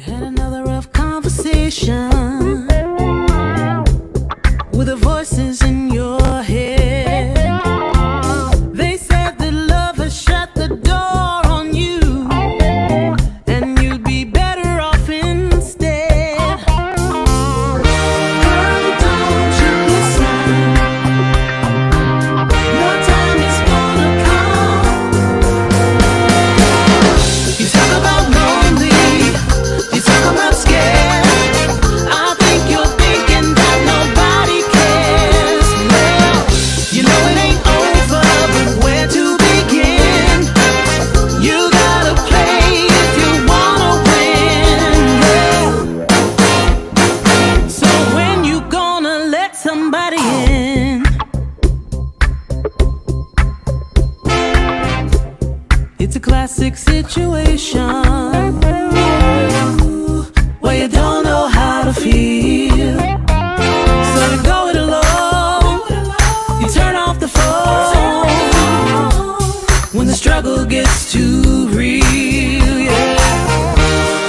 Had another rough conversation with the voices in your head. They said that love has shut the door on you, and you'd be better off instead. Girl, don't you listen? Your time is gonna come. You talk about lonely, you talk about scared. I think you're thinking that nobody cares. Well, you know it ain't over, but where to begin? You gotta play if you wanna win. Yeah. So when you gonna let somebody in? It's a classic situation where you don't know how to feel, so you go it alone. You turn off the phone when the struggle gets too real. Yeah.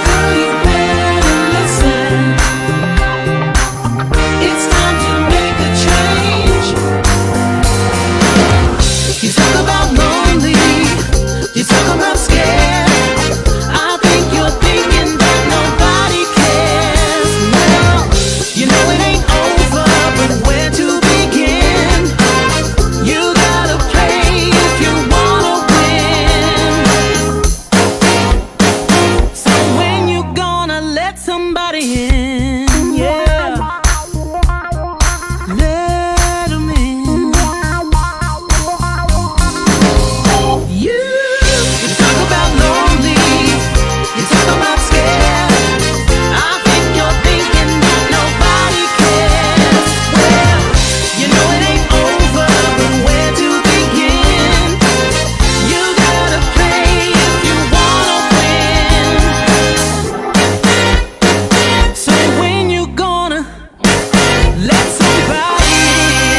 Girl, you better listen. It's time to make a change. You talk about lonely, you talk about scared. I think you're thinking that nobody cares. Well, you know it ain't over, but where to begin? You gotta play if you wanna win. So when you gonna let somebody in? Yeah, let 'em in. You talk about lonely, you talk about scared. I think you're thinking that nobody cares. Well, you know it ain't over, but where to begin? You gotta play if you wanna win. So when you gonna let somebody in? Let 'em in.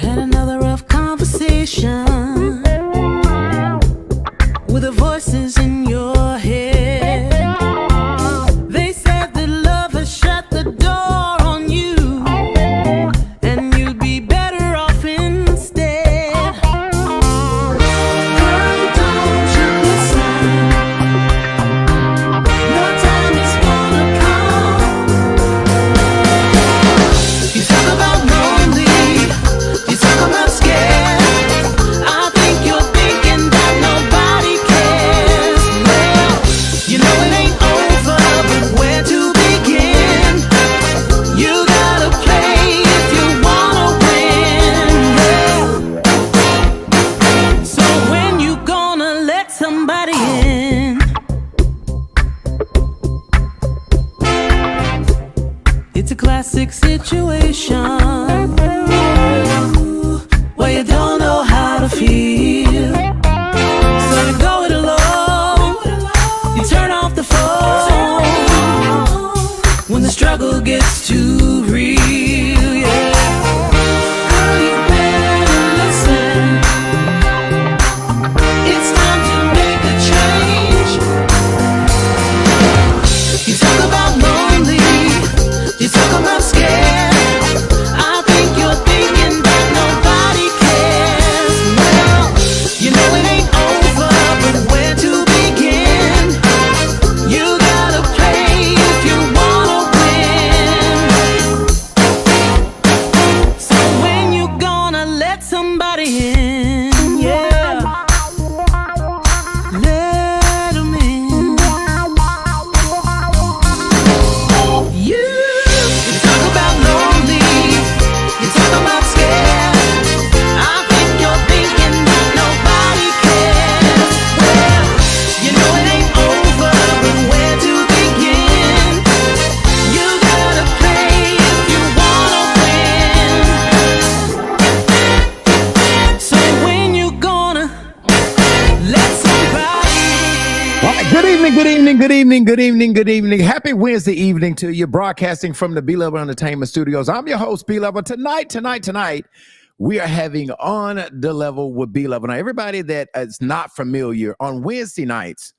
Had another rough conversation with the voices in your head. They said that love has shut the door on you, and you'd be better off instead. Girl, don't you listen? Your time is gonna come. You talk about lonely, you talk about scared. I think you're thinking that nobody cares. Well, you know it ain't over, but where to begin? You gotta play if you wanna win. Yeah. So when you gonna let somebody in? It's a classic situation where you don't know how to feel, so you go it alone. You turn off the phone when the struggle gets too real. Yeah. Girl, you better listen. It's time to make a change. You talk about lonely, you talk about scared. I think Good evening. Happy Wednesday evening to you, broadcasting from the B-Level Entertainment Studios. I'm your host, B-Level. Tonight, we are having On the Level with B-Level. Now, everybody that is not familiar, on Wednesday nights,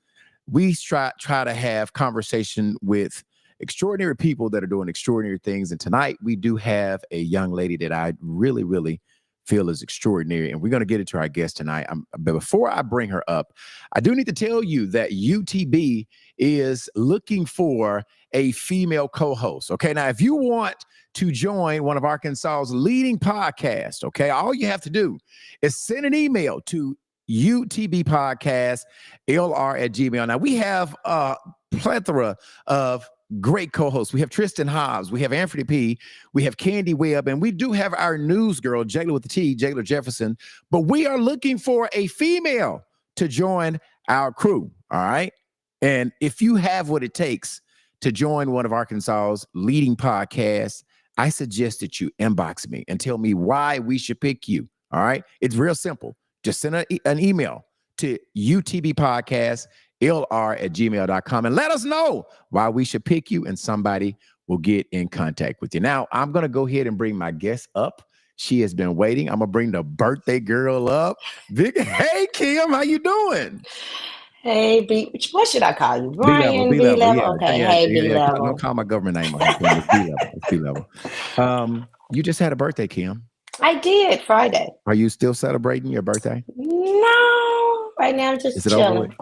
we try to have conversation with extraordinary people that are doing extraordinary things. And tonight, we do have a young lady that I really feel is extraordinary, and we're going to get into our guest tonight. But before I bring her up, I do need to tell you that UTB is looking for a female co-host. Okay, now if you want to join one of Arkansas's leading podcasts, okay, all you have to do is send an email to utbpodcastlr@gmail. Now we have a plethora of great co-hosts. We have Tristan Hobbs, we have Anthony P, we have Candy Webb, and we do have our news girl, Jayla with the T, Jayla Jefferson. But we are looking for a female to join our crew. All right. And if you have what it takes to join one of Arkansas's leading podcasts, I suggest that you inbox me and tell me why we should pick you. All right. It's real simple. Just send an email to utbpodcastlr@gmail.com and let us know why we should pick you, and somebody will get in contact with you. Now, I'm going to go ahead and bring my guest up. She has been waiting. I'm going to bring the birthday girl up. Hey, Kim, how you doing? Hey, what should I call you? Brian, B-level. Yeah. Okay, Yeah, hey, yeah. B-level. Don't call my government name on it. It's B-level. It's B-level. You just had a birthday, Kim. I did Friday. Are you still celebrating your birthday? No, right now I'm just chilling.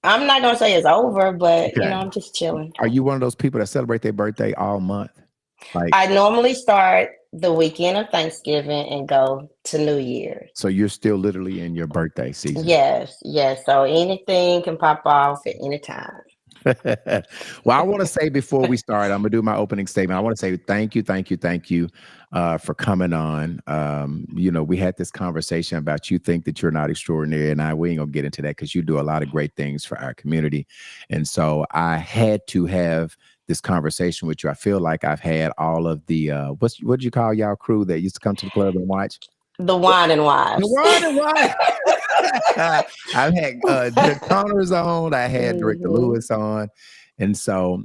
I'm not gonna say it's over, but okay. I'm just chilling. Are you one of those people that celebrate their birthday all month? Like, I normally start the weekend of Thanksgiving and go to New Year's. So you're still literally in your birthday season. Yes. So anything can pop off at any time. Well, I want to say before we start, I'm gonna do my opening statement. I want to say thank you for coming on. We had this conversation about you think that you're not extraordinary, and we ain't gonna get into that because you do a lot of great things for our community. And so I had to have this conversation with you. I feel like I've had all of the what do you call y'all crew that used to come to the club and watch? The Wine and Wives. The Wine and Wives. I've had Dick Connors on. I had Director Lewis on. And so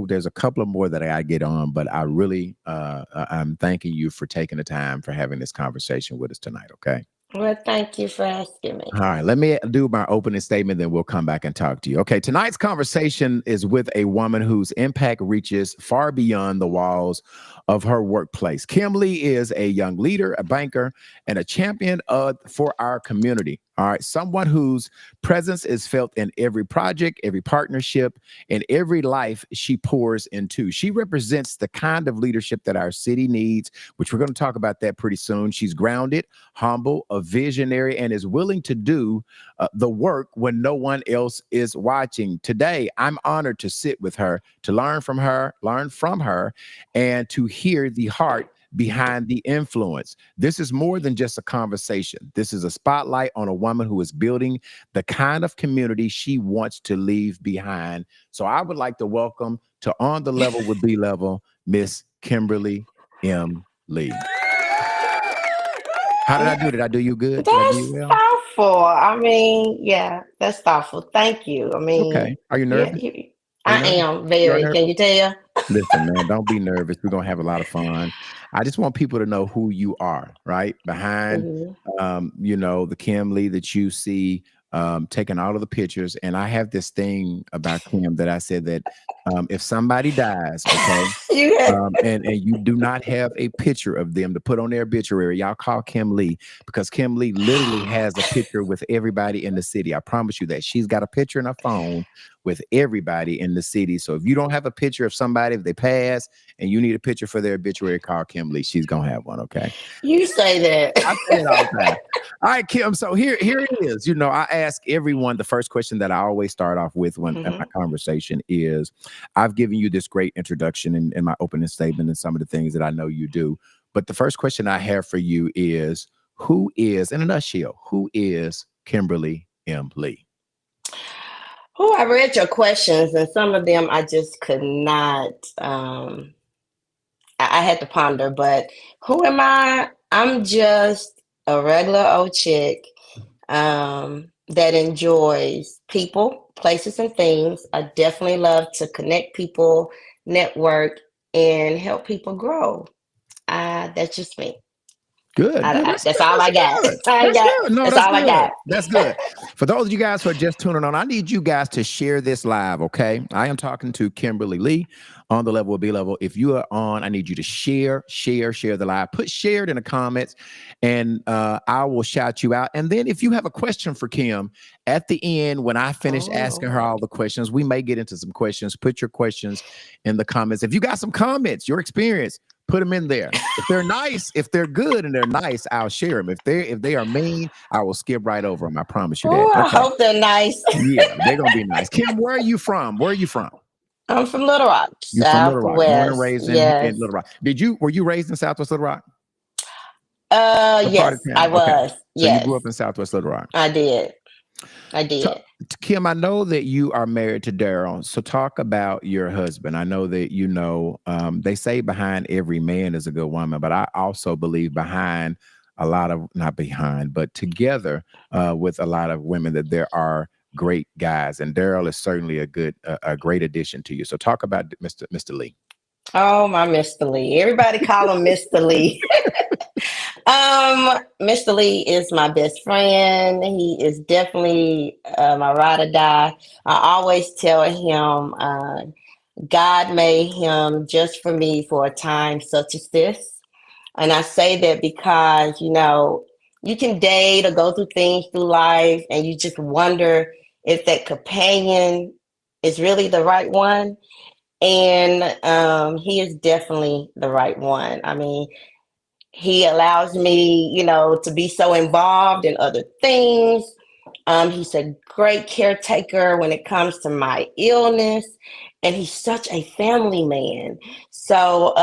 there's a couple of more that I get on, but I really, I'm thanking you for taking the time for having this conversation with us tonight. Okay. Well, thank you for asking me. All right, let me do my opening statement, then we'll come back and talk to you. Okay, tonight's conversation is with a woman whose impact reaches far beyond the walls of her workplace. Kimberly is a young leader, a banker, and a champion for our community. All right, someone whose presence is felt in every project, every partnership, and every life she pours into. She represents the kind of leadership that our city needs, which we're going to talk about that pretty soon. She's grounded, humble, a visionary, and is willing to do the work when no one else is watching. Today, I'm honored to sit with her, to learn from her, and to hear the heart behind the influence. This is more than just a conversation. This is a spotlight on a woman who is building the kind of community she wants to leave behind. So I would like to welcome to On the Level with B-Level, Miss Kimberly M. Lee. How did I do? Did I do you good? That's thoughtful. I mean, yeah, that's thoughtful. Thank you. I mean, okay. Are you nervous? Yeah, I am very. Can you tell? Listen, man, don't be nervous. We're gonna have a lot of fun. I just want people to know who you are, right? Behind, the Kim Lee that you see taking all of the pictures. And I have this thing about Kim that I said that if somebody dies, okay, and you do not have a picture of them to put on their obituary, y'all call Kim Lee, because Kim Lee literally has a picture with everybody in the city. I promise you that. She's got a picture in her phone with everybody in the city. So if you don't have a picture of somebody, if they pass and you need a picture for their obituary, call Kim Lee. She's gonna have one, okay? You say that. I say it all the time. All right, Kim. So here it is. I ask everyone the first question that I always start off with when my conversation is, I've given you this great introduction in my opening statement and some of the things that I know you do. But the first question I have for you is, who is, in a nutshell, who is Kimberly M. Lee? Oh, I read your questions, and some of them I just could not. I had to ponder, but who am I? I'm just a regular old chick. that enjoys people, places, and things. I definitely love to connect people, network, and help people grow. That's just me. Good, good. That's That's good. all That's I got. good. That's all I That's got. good. No, That's that's all I good. got. That's good. For those of you guys who are just tuning on, I need you guys to share this live, okay? I am talking to Kimberly Lee on the Level B Level. If you are on, I need you to share the live. Put shared in the comments, and I will shout you out. And then if you have a question for Kim at the end, when I finish Oh asking her Lord. all the questions, we may get into some questions. Put your questions in the comments. If you got some comments, your experience, put them in there. If they're nice, if they're good and they're nice, I'll share them. If they are mean, I will skip right over them. I promise you that. Oh, I Okay. hope they're nice. Yeah, they're gonna be nice. Kim, where are you from? Where are you from? I'm from Little Rock, You're from Little Rock, born and Southwest. raised in Yes. Little Rock. Were you raised in Southwest Little Rock? What part of Yes, I town? Okay. was. So you grew Yes, up in Southwest Little Rock. I did. I So, did. Kim, I know that you are married to Daryl. So talk about your husband. I know that they say behind every man is a good woman, but I also believe behind a lot of, not behind, but together with a lot of women, that there are great guys, and Daryl is certainly a great addition to you. So talk about Mr. Lee. Oh, my Mr. Lee. Everybody call him Mr. Lee. Mr. Lee is my best friend. He is definitely my ride or die. I always tell him God made him just for me for a time such as this. And I say that because, you can date or go through things through life and you just wonder if that companion is really the right one. And he is definitely the right one. I mean, he allows me, to be so involved in other things. He's a great caretaker when it comes to my illness, and he's such a family man. So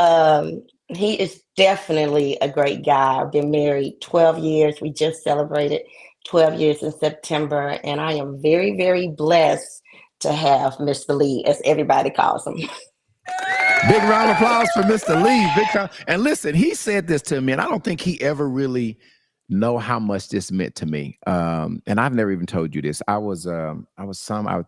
he is definitely a great guy. I've been married 12 years. We just celebrated 12 years in September, and I am very, very blessed to have Mr. Lee, as everybody calls him. Big round of applause for Mr. Lee. And listen, he said this to me, and I don't think he ever really know how much this meant to me. And I've never even told you this. I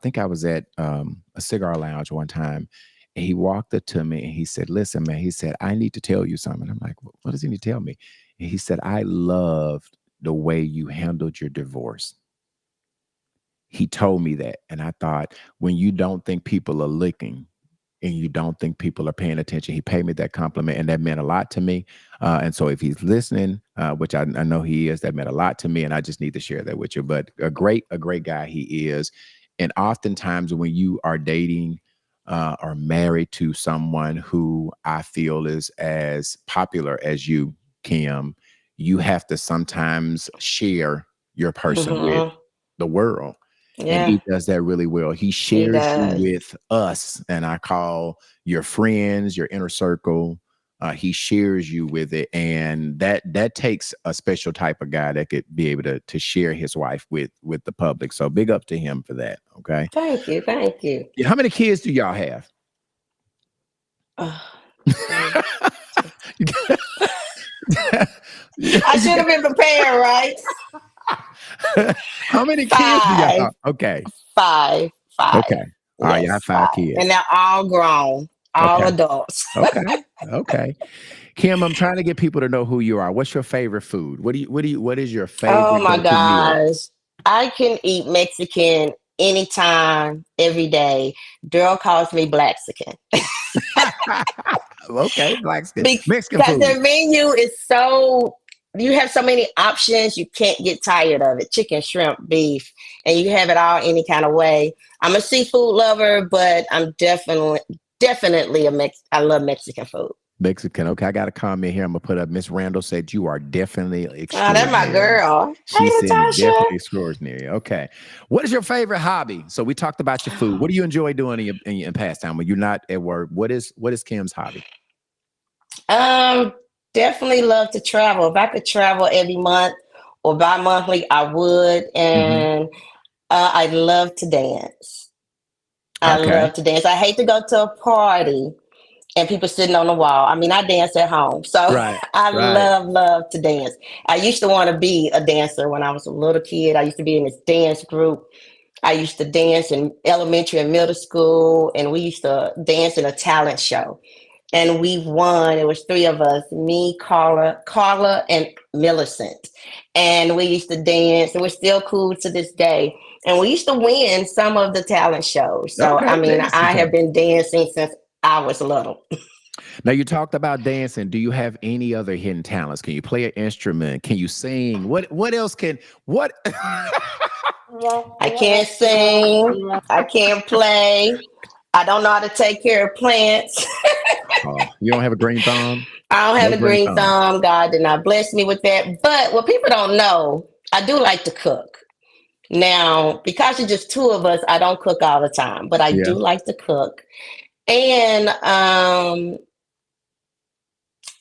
think I was at a cigar lounge one time, and he walked up to me and he said, "Listen, man," he said, "I need to tell you something." I'm like, "What does he need to tell me?" And he said, "I loved the way you handled your divorce." He told me that, and I thought, when you don't think people are looking, and you don't think people are paying attention. He paid me that compliment, and that meant a lot to me. And so if he's listening, which I know he is, that meant a lot to me, and I just need to share that with you. But a great guy he is. And oftentimes when you are dating or married to someone who I feel is as popular as you, Kim, you have to sometimes share your person with Hmm. the world. And Yeah, he does that really well. He he shares you does. with us, and I call your friends, your inner circle. He shares you with it, and that takes a special type of guy that could be able to share his wife with the public. So big up to him for that. Okay. Thank you. Thank you. Yeah, how many kids do y'all have? Oh, one, two. You got- I you should have been prepared, right? how many kids do y'all? Five, Okay. five, five. Okay. All right. You have Yes, five five. And kids. they're all grown, all Okay. adults. Okay. Okay. Kim, I'm trying to get people to know who you are. What's your favorite food? What is your Oh favorite my go-to meal? gosh. I can eat Mexican anytime, every day. Daryl calls me Blaxican Okay, Mexican because food. their menu is so, you have so many options, you can't get tired of it. Chicken, shrimp, beef, and you have it all any kind of way. I'm a seafood lover, but I'm definitely I love Mexican food. Mexican. Okay, I got a comment here. I'm gonna put up. Miss Randall said you are definitely Oh, that's my extraordinary. girl. Hey, She said you're Natasha. definitely extraordinary. Okay, what is your favorite hobby? So we talked about your food. What do you enjoy doing in pastime when you're not at work? What is Kim's hobby? Um, Definitely love to travel. If I could travel every month or bi-monthly, I would. Hmm. And I love to dance. I Okay. love to dance. I hate to go to a party and people sitting on the wall. I mean, I dance at home, so Right. I Right. love to dance. I used to want to be a dancer when I was a little kid. I used to be in this dance group. I used to dance in elementary and middle school, and we used to dance in a talent show. And we won. It was three of us, me, Carla, and Millicent. And we used to dance, and we're still cool to this day. And we used to win some of the talent shows. So, I Okay. mean, Dancing I have time. been dancing since I was little. Now you talked about dancing. Do you have any other hidden talents? Can you play an instrument? Can you sing? What else can what I can't sing. I can't play. I don't know how to take care of plants. Oh, you don't have a green thumb? I don't have No a green green thumb. thumb. God did not bless me with that. But what people don't know, I do like to cook. Now, because it's just two of us, I don't cook all the time, but I Yeah. do like to cook. And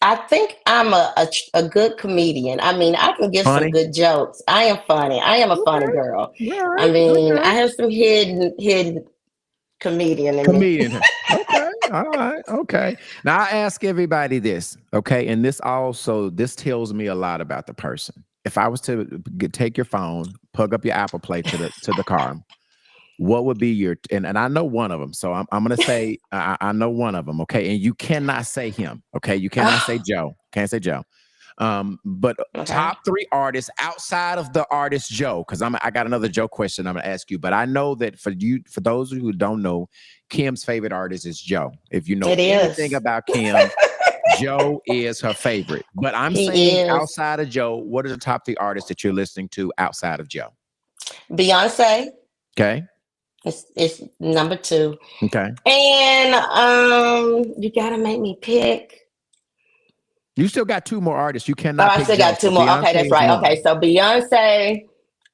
I think I'm a good comedian. I mean, I can give some Funny? good jokes. I am funny. I am a funny Okay. girl. All I right. mean, Okay. I have some hidden comedian in me. Comedian. Okay. All right. Okay. Now I ask everybody this. Okay. And this tells me a lot about the person. If I was to take your phone, plug up your Apple Play to the car, what would be your and I know one of them. So I'm gonna say I know one of them. Okay. And you cannot say him. Okay. You cannot say Joe. Can't say Joe. But Okay. top three artists outside of the artist Joe, because I got another Joe question I'm gonna ask you. But I know that for those who don't know, Kim's favorite artist is Joe. If you know It anything is. about Kim, Joe is her favorite. But I'm He saying is. outside of Joe, what are the top three artists that you're listening to outside of Joe? Beyonce Okay. is number two. Okay. And you gotta make me pick. You still got two more artists. You Oh, cannot I pick still Joe. got two So more. Okay, Beyonce that's is right. one. Okay, so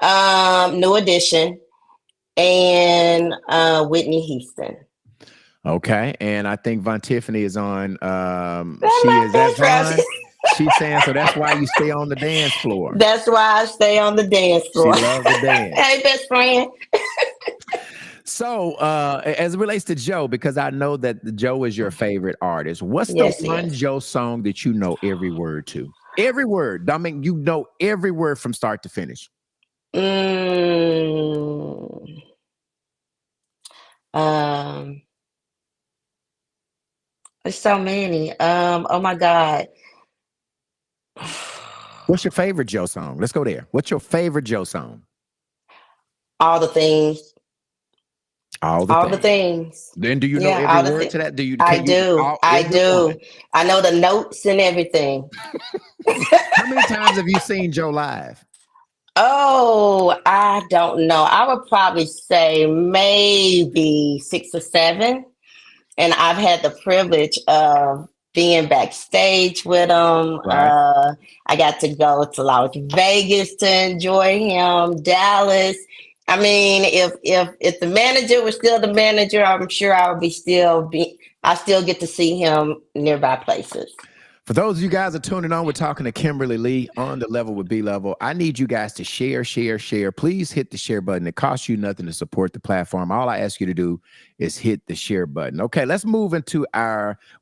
Beyonce, New Edition, and Whitney Houston. Okay. And I think Von Tiffany is on. That's She my is that best friend. Von? She's saying so that's why you stay on the dance floor. That's why I stay on the dance She floor. loves the dance. Hey, best friend. So as it relates to Joe, because I know that Joe is your favorite artist, what's the Yes, one yes. Joe song that you know every word to? Every word. I mean, you know every word from start to finish. Mm, um, there's so many. Oh my God. What's your favorite Joe song? Let's go there. What's your favorite Joe song? All the things. All the All the things. things. Then do you know Yeah, every all the word things. to that? Do you I can you do. all I every one? do. I know the notes and everything. How many times have you seen Joe live? Oh, I don't know. I would probably say maybe six or seven. And I've had the privilege of being backstage with him. Right. I got to go to Las Vegas to enjoy him, Dallas. I mean, if the manager was still the manager, I'm sure I would I still get to see him nearby places. For those of you guys that are tuning on, we're talking to Kimberly Lee on the Level with B Level. I need you guys to share. Please hit the share button. It costs you nothing to support the platform. All I ask you to do is hit the share button. Okay, let's move into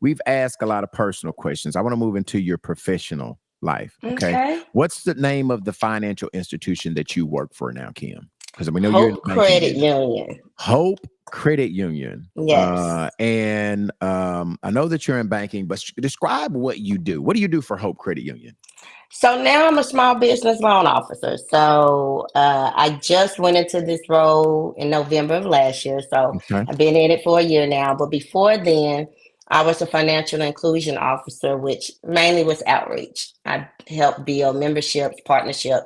we've asked a lot of personal questions. I want to move into your professional life. Okay. Okay. What's the name of the financial institution that you work for now, Kim? Because we know you're in Hope the banking Credit business. Union. Hope Credit Union. Yes. And I know that you're in banking, but describe what you do. What do you do for Hope Credit Union? So now I'm a small business loan officer. So I just went into this role in November of last year. So Okay. I've been in it for a year now. But before then, I was a financial inclusion officer, which mainly was outreach. I helped build memberships, partnerships,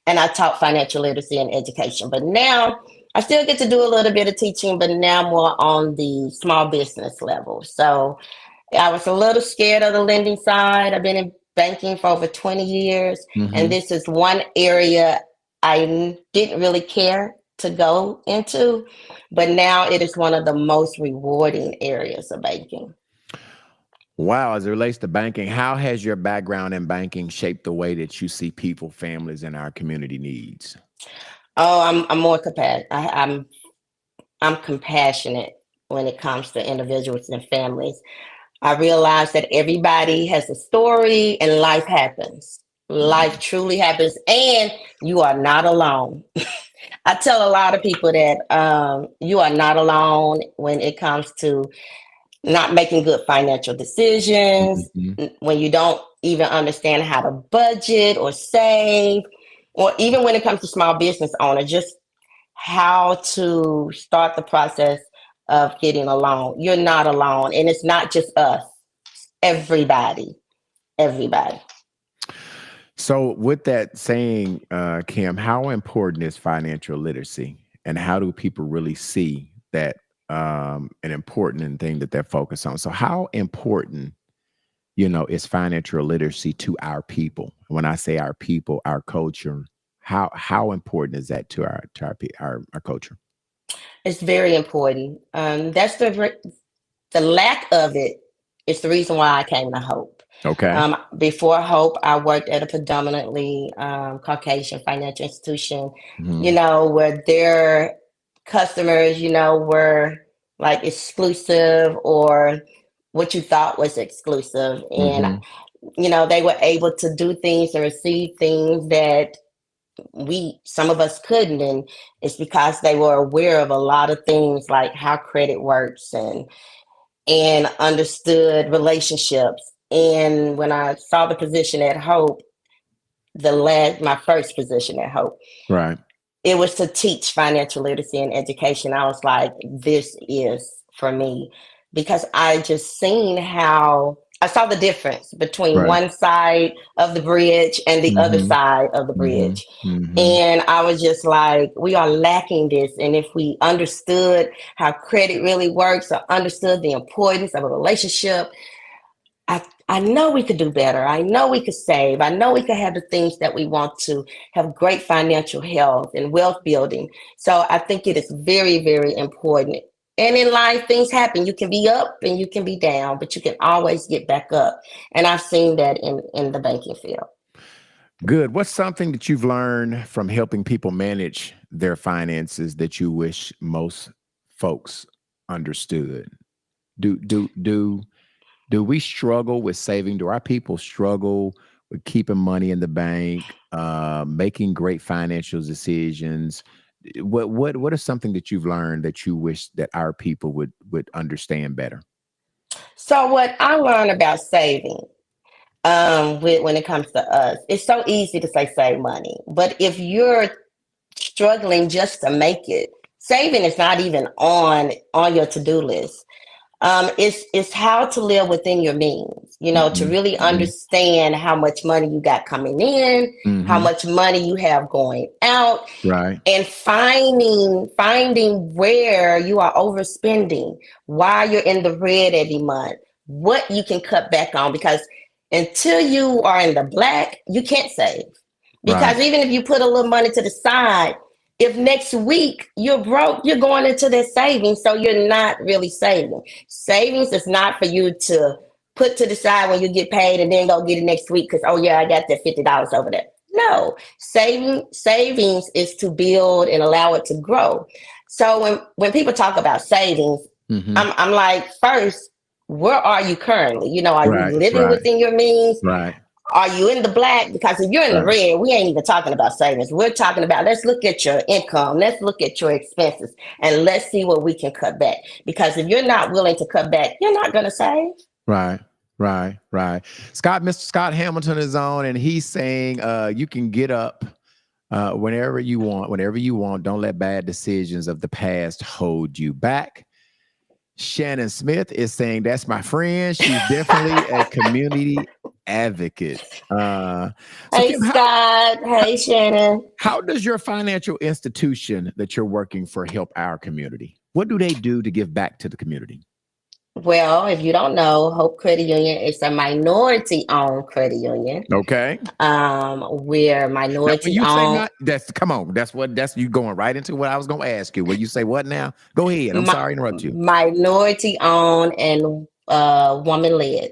and I taught financial literacy and education. But now I still get to do a little bit of teaching, but now more on the small business level. So I was a little scared of the lending side. I've been in banking for over 20 years, and Mhm. this is one area I didn't really care to go into, but now it is one of the most rewarding areas of banking. Wow. As it relates to banking, how has your background in banking shaped the way that you see people, families, and our community needs? Oh, I'm more compassionate. I'm compassionate when it comes to individuals and families. I realized that everybody has a story and life happens. Life truly happens, and you are not alone. I tell a lot of people that you are not alone when it comes to not making good financial decisions, Mhm. when you don't even understand how to budget or save, or even when it comes to small business owner, just how to start the process of getting a loan. You're not alone, and it's not just us. Everybody, everybody. So, with that saying, Kim, how important is financial literacy, and how do people really see that an important thing that they're focused on? So, how important, is financial literacy to our people? When I say our people, our culture, how important is that to our culture? It's very important. That's the lack of it is the reason why I came to Hope. Okay. Before Hope, I worked at a predominantly Caucasian financial institution, Hmm. where their customers, were like exclusive or what you thought was exclusive. And, Hmm. they were able to do things and receive things that some of us couldn't. And it's because they were aware of a lot of things like how credit works and understood relationships. And when I saw the position at Hope, my first position at Hope, Right. it was to teach financial literacy and education. I was like, this is for me because I just seen how I saw the difference between Right. one side of the bridge and the other Hmm. side of the Hmm. bridge. Hmm. And I was just like, we are lacking this. And if we understood how credit really works or understood the importance of a relationship, I know we could do better. I know we could save. I know we could have the things that we want to have great financial health and wealth building. So I think it is very, very important. And in life, things happen. You can be up and you can be down, but you can always get back up. And I've seen that in the banking field. Good. What's something that you've learned from helping people manage their finances that you wish most folks understood? Do do do do we struggle with saving? Do our people struggle with keeping money in the bank, making great financial decisions? What is something that you've learned that you wish that our people would understand better? So what I learned about saving when it comes to us, it's so easy to say save money. But if you're struggling just to make it, saving is not even on your to-do list. It's how to live within your means, to Hmm. really Hmm. understand how much money you got coming in, how Hmm. much money you have going out, Right. and finding where you are overspending, why you're in the red every month, what you can cut back on. Because until you are in the black, you can't save. Right. Because even if you put a little money to the side, if next week you're broke, you're going into that savings. So you're not really saving. Savings is not for you to put to the side when you get paid and then go get it next week because, oh, yeah, I got that $50 over there. No, savings is to build and allow it to grow. So when people talk about savings, Hmm. I'm like, first, where are you currently? Are you Right. living Right. within your means? Right. Are you in the black? Because if you're in the Right. red, we ain't even talking about savings. We're talking about let's look at your income, let's look at your expenses, and let's see what we can cut back. Because if you're not willing to cut back, you're not going to save. Right, right. Mr. Scott Hamilton is on, and he's saying you can get up whenever you want, whenever you want. Don't let bad decisions of the past hold you back. Shannon Smith is saying that's my friend. She's definitely a community advocate. So Hey, Kim, Scott. Hey, Shannon. how does your financial institution that you're working for help our community? What do they do to give back to the community? Well, if you don't know, Hope Credit Union is a minority-owned credit union. Okay. We're Now, when you say minority-owned. not, that's come on. That's you going right into what I was going to ask you. When you say what now? Go ahead. I'm sorry to interrupt you. Minority owned and woman led.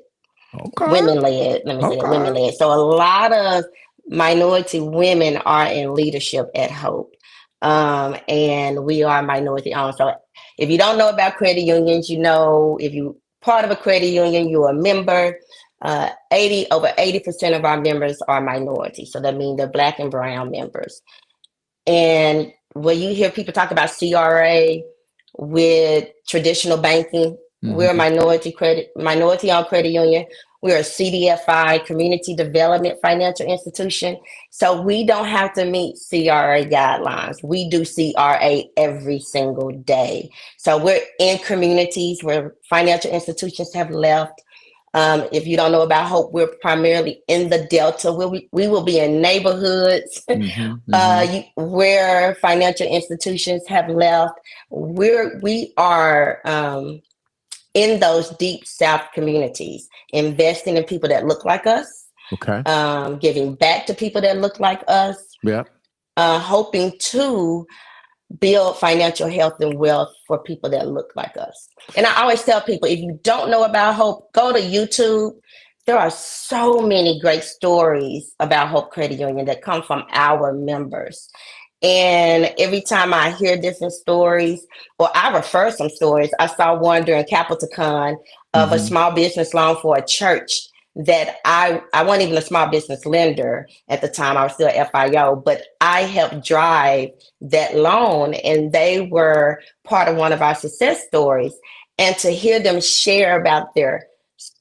Okay. Women led. Let me say that, Okay. women led. So a lot of minority women are in leadership at Hope. And we are minority owned. So if you don't know about credit unions, if you part of a credit union, you're a member. Over 80% of our members are minority. So that means they're Black and brown members. And when you hear people talk about CRA with traditional banking, we're a minority-owned credit union. We're a CDFI, Community Development Financial Institution. So we don't have to meet CRA guidelines. We do CRA every single day. So we're in communities where financial institutions have left. If you don't know about Hope, we're primarily in the Delta. We will be in neighborhoods where financial institutions have left. We are in those deep South communities, investing in people that look like us. Okay. Giving back to people that look like us. Yeah. Hoping to build financial health and wealth for people that look like us. And I always tell people, if you don't know about Hope, go to YouTube. There are so many great stories about Hope Credit Union that come from our members. And every time I hear different stories, or I refer some stories, I saw one during CapitaCon of a small business loan for a church that I wasn't even a small business lender at the time. I was still FIO, but I helped drive that loan, and they were part of one of our success stories. And to hear them share about their,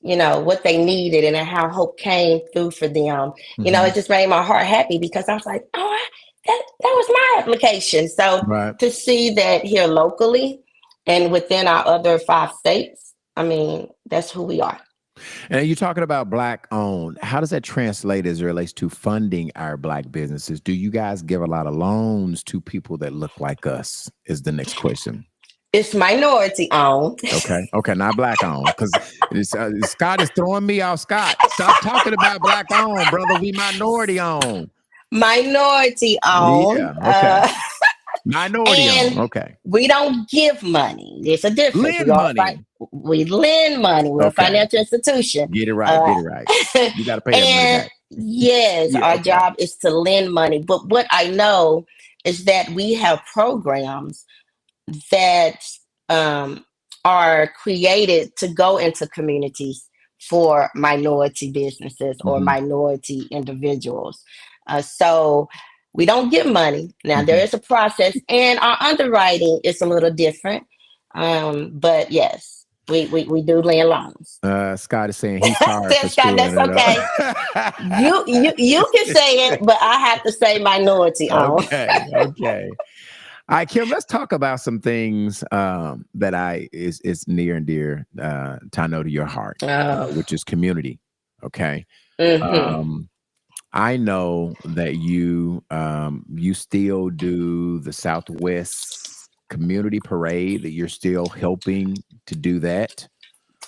what they needed and how Hope came through for them, it just made my heart happy, because I was like, oh, that was my application. So to see that here locally and within our other 5 states, I mean, that's who we are. And you're talking about Black owned. How does that translate as it relates to funding our Black businesses? Do you guys give a lot of loans to people that look like us? Is the next question. It's minority owned. Okay, not Black owned, because Scott is throwing me off. Scott, stop talking about Black owned, brother. We minority owned. Minority owned. Yeah. Okay. Minority owned. Okay. We don't give money. There's a difference. Lend money. We lend money. We're a financial institution. Get it right. You got to pay that money back. Yes, our job is to lend money. But what I know is that we have programs that are created to go into communities for minority businesses or minority individuals. So we don't give money. Now, there is a process, and our underwriting is a little different. But yes, we do lend loans. Scott is saying he's tired. Scott, that's okay. You can say it, but I have to say minority owned. Okay. All right, Kim, let's talk about some things that is near and dear I know to your heart, which is community. Okay. I know that you still do the Southwest Community Parade, that you're still helping to do that.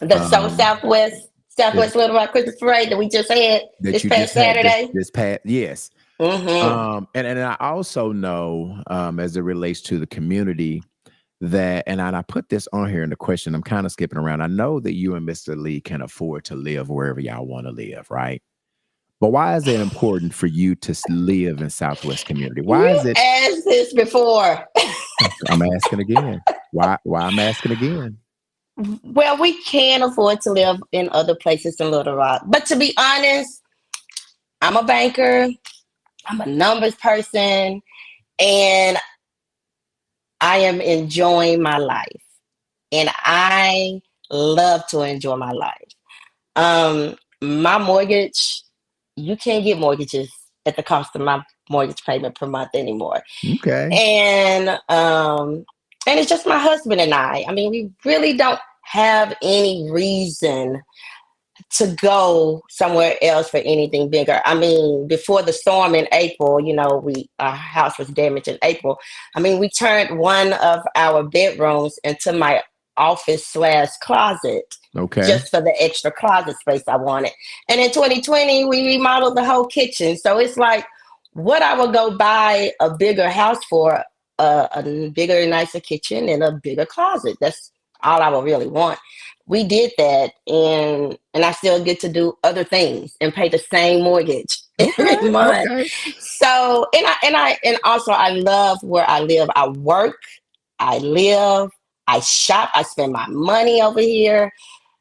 The Southwest Little Rock Christmas Parade that we just had this past Saturday. Yes. And I also know, as it relates to the community, that, and I put this on here in the question, I'm kind of skipping around. I know that you and Mr. Lee can afford to live wherever y'all want to live, right? But why is it important for you to live in Southwest community? Why is it? Asked this before. I'm asking again. Why I'm asking again? Well, we can afford to live in other places in Little Rock. But to be honest, I'm a banker. I'm a numbers person. And I am enjoying my life. And I love to enjoy my life. My mortgage, you can't get mortgages at the cost of my mortgage payment per month anymore. Okay. And it's just my husband and I. I mean, we really don't have any reason to go somewhere else for anything bigger. I mean, before the storm in April, our house was damaged in April. I mean, we turned one of our bedrooms into my office/closet. Okay. Just for the extra closet space I wanted. And in 2020, we remodeled the whole kitchen. So it's like, what I would go buy a bigger house for, a bigger, nicer kitchen and a bigger closet. That's all I would really want. We did that, and I still get to do other things and pay the same mortgage every month. Okay. So, and also I love where I live. I work, I live, I shop, I spend my money over here.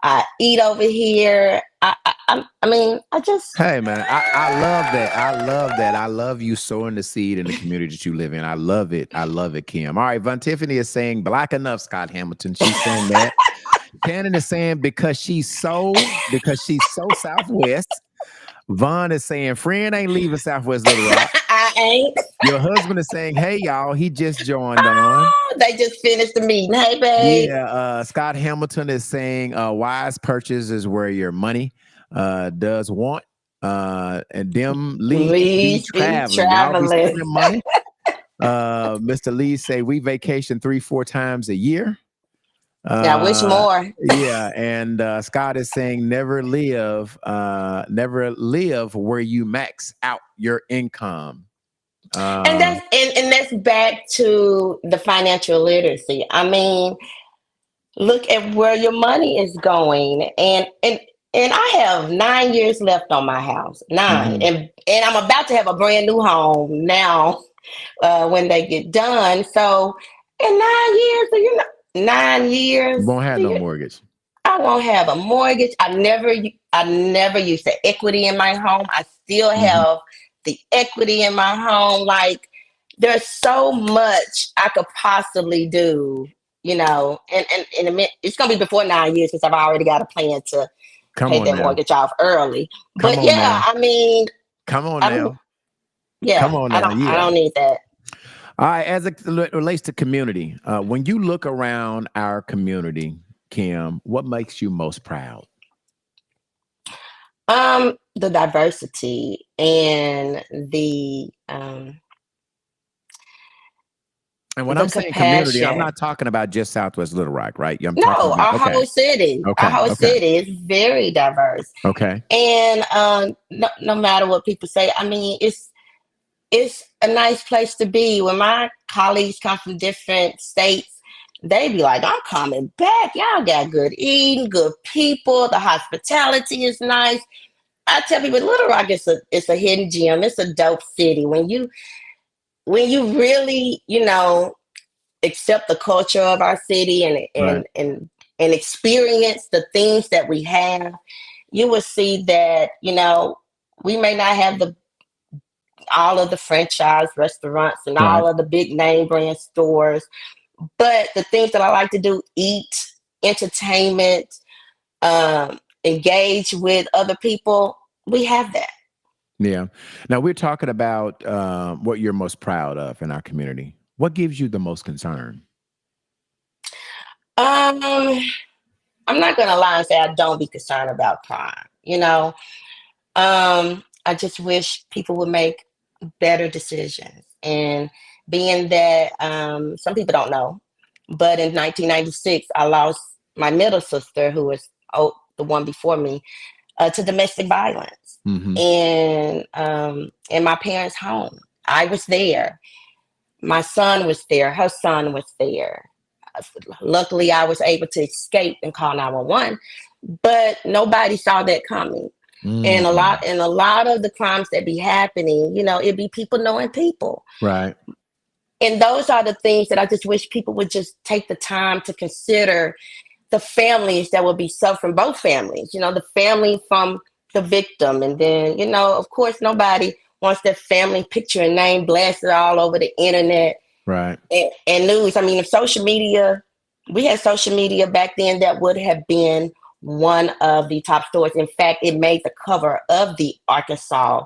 I eat over here. I mean, I just. Hey man, I love that. I love that. I love you sowing the seed in the community that you live in. I love it. I love it, Kim. All right, Von Tiffany is saying black enough, Scott Hamilton. She's saying that. Cannon is saying because she's so Southwest. Vaughn is saying friend ain't leaving Southwest Little Rock. I ain't. Your husband is saying, hey y'all, he just joined on. Oh, they just finished the meeting. Hey, babe. Yeah, Scott Hamilton is saying wise purchase is where your money does want. And them leads be traveling. Y'all be spending money. Mr. Lee say we vacation 3-4 times a year. I wish more. Yeah, and Scott is saying never live where you max out your income. And that's back to the financial literacy. I mean, look at where your money is going, and I have 9 years left on my house, 9, and I'm about to have a brand new home now when they get done. So in 9 years, 9 years, won't have no mortgage. I won't have a mortgage. I never used the equity in my home. I still have the equity in my home. Like, there's so much I could possibly do, and it's gonna be before 9 years because I've already got a plan to pay that mortgage off early. But I mean, come on now. Yeah, come on now. I don't need that. All right, as it relates to community, when you look around our community, Kim, what makes you most proud? The diversity and the and when I'm saying community, I'm not talking about just Southwest Little Rock, right? I'm talking about, whole city. Our whole city is very diverse. Okay. And no matter what people say, I mean, it's a nice place to be. When my colleagues come from different states, they be like, I'm coming back. Y'all got good eating, good people. The hospitality is nice. I tell people, Little Rock is a hidden gem. It's a dope city. When you really, accept the culture of our city and experience the things that we have, you will see that, we may not have all of the franchise restaurants and all of the big name brand stores, but the things that I like to do, eat, entertainment, engage with other people, we have that. Yeah. Now we're talking about what you're most proud of in our community. What gives you the most concern? I'm not gonna lie and say I don't be concerned about crime. I just wish people would make better decisions. And being that some people don't know, but in 1996, I lost my middle sister, who was the one before me, to domestic violence. And in my parents' home, I was there. My son was there. Her son was there. Luckily, I was able to escape and call 911, but nobody saw that coming. And a lot of the crimes that be happening, it'd be people knowing people. Right. And those are the things that I just wish people would just take the time to consider the families that will be suffering, both families, the family from the victim. And then, of course, nobody wants their family picture and name blasted all over the internet. Right. And news. I mean, if we had social media back then, that would have been one of the top stories. In fact, it made the cover of the Arkansas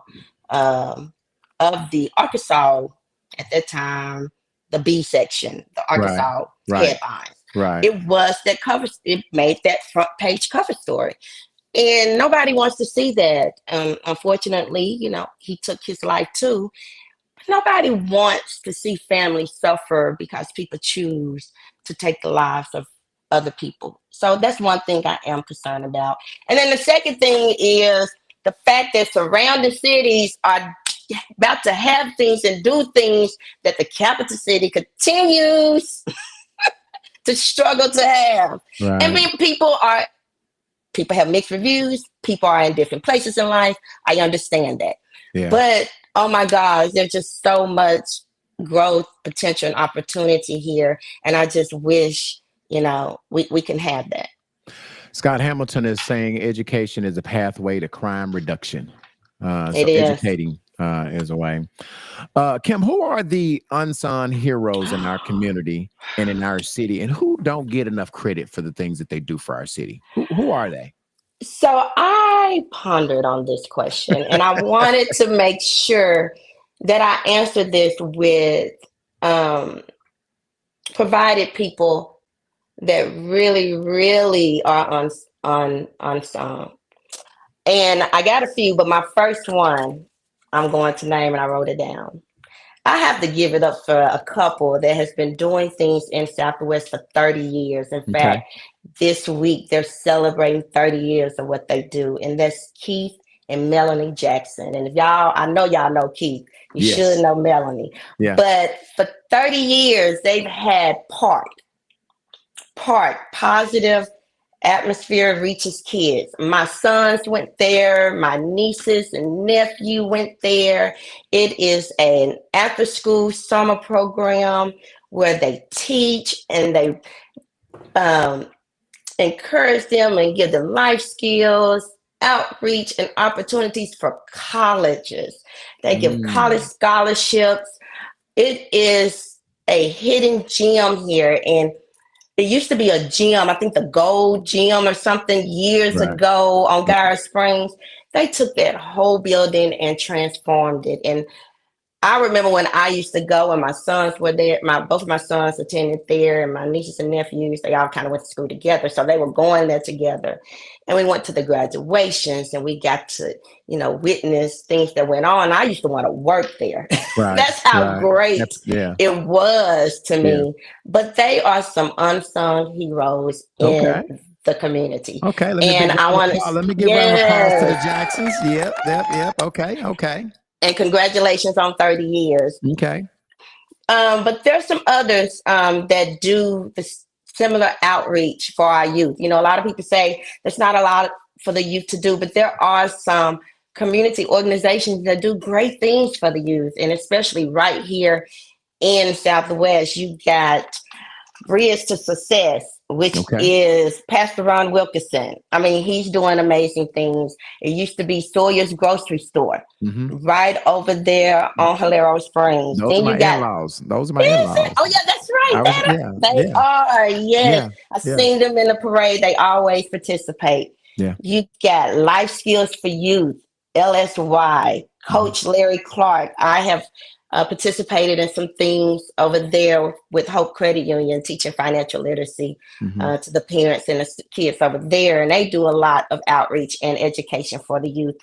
at that time, the B section, the Arkansas headlines. Right. It was that cover. It made that front page cover story, and nobody wants to see that. Unfortunately, he took his life too. But nobody wants to see families suffer because people choose to take the lives of other people. So that's one thing I am concerned about. And then the second thing is the fact that surrounding cities are about to have things and do things that the capital city continues to struggle to have. Right. And people have mixed reviews. People are in different places in life. I understand that. Yeah. But oh my gosh, there's just so much growth, potential, and opportunity here. And I just wish, we can have that. Scott Hamilton is saying education is a pathway to crime reduction. So It is. educating is a way. Kim, who are the unsung heroes in our community and in our city, and who don't get enough credit for the things that they do for our city? Who are they? So I pondered on this question and I wanted to make sure that I answered this with um, provided people that really, really are unsung. And I got a few, but my first one I'm going to name, and I wrote it down. I have to give it up for a couple that has been doing things in Southwest for 30 years. In Okay. fact, this week they're celebrating 30 years of what they do, and that's Keith and Melanie Jackson. And if y'all, I know y'all know Keith, you Yes. should know Melanie. Yeah. But for 30 years, they've had part positive atmosphere reaches kids. My sons went there, my nieces and nephew went there. It is an after school summer program where they teach and they encourage them and give them life skills, outreach, and opportunities for colleges. They give college scholarships. It is a hidden gem here, and it used to be a gym, I think the Gold Gym or something years Right. ago on Garrett Springs. They took that whole building and transformed it. And I remember when I used to go and my sons were there, both of my sons attended there, and my nieces and nephews, they all kind of went to school together. So they were going there together. And we went to the graduations and we got to, witness things that went on. I used to want to work there. Right. That's how great Yeah. it was to me. Yeah. But they are some unsung heroes Okay. in the community. Okay. Let me give round of applause to the Jacksons. Yep. Okay. And congratulations on 30 years. Okay. But there's some others that do the similar outreach for our youth. A lot of people say there's not a lot for the youth to do, but there are some community organizations that do great things for the youth, and especially right here in Southwest. You got Bridge to Success, which is Pastor Ron Wilkinson. I mean, he's doing amazing things. It used to be Sawyer's Grocery Store, right over there on Hilero Springs. Those are my in-laws. Oh, yeah, that's right. They are. Yes. I've seen them in the parade. They always participate. Yeah. You got Life Skills for Youth, LSY, Coach Larry Clark. I have participated in some things over there with Hope Credit Union, teaching financial literacy to the parents and the kids over there. And they do a lot of outreach and education for the youth.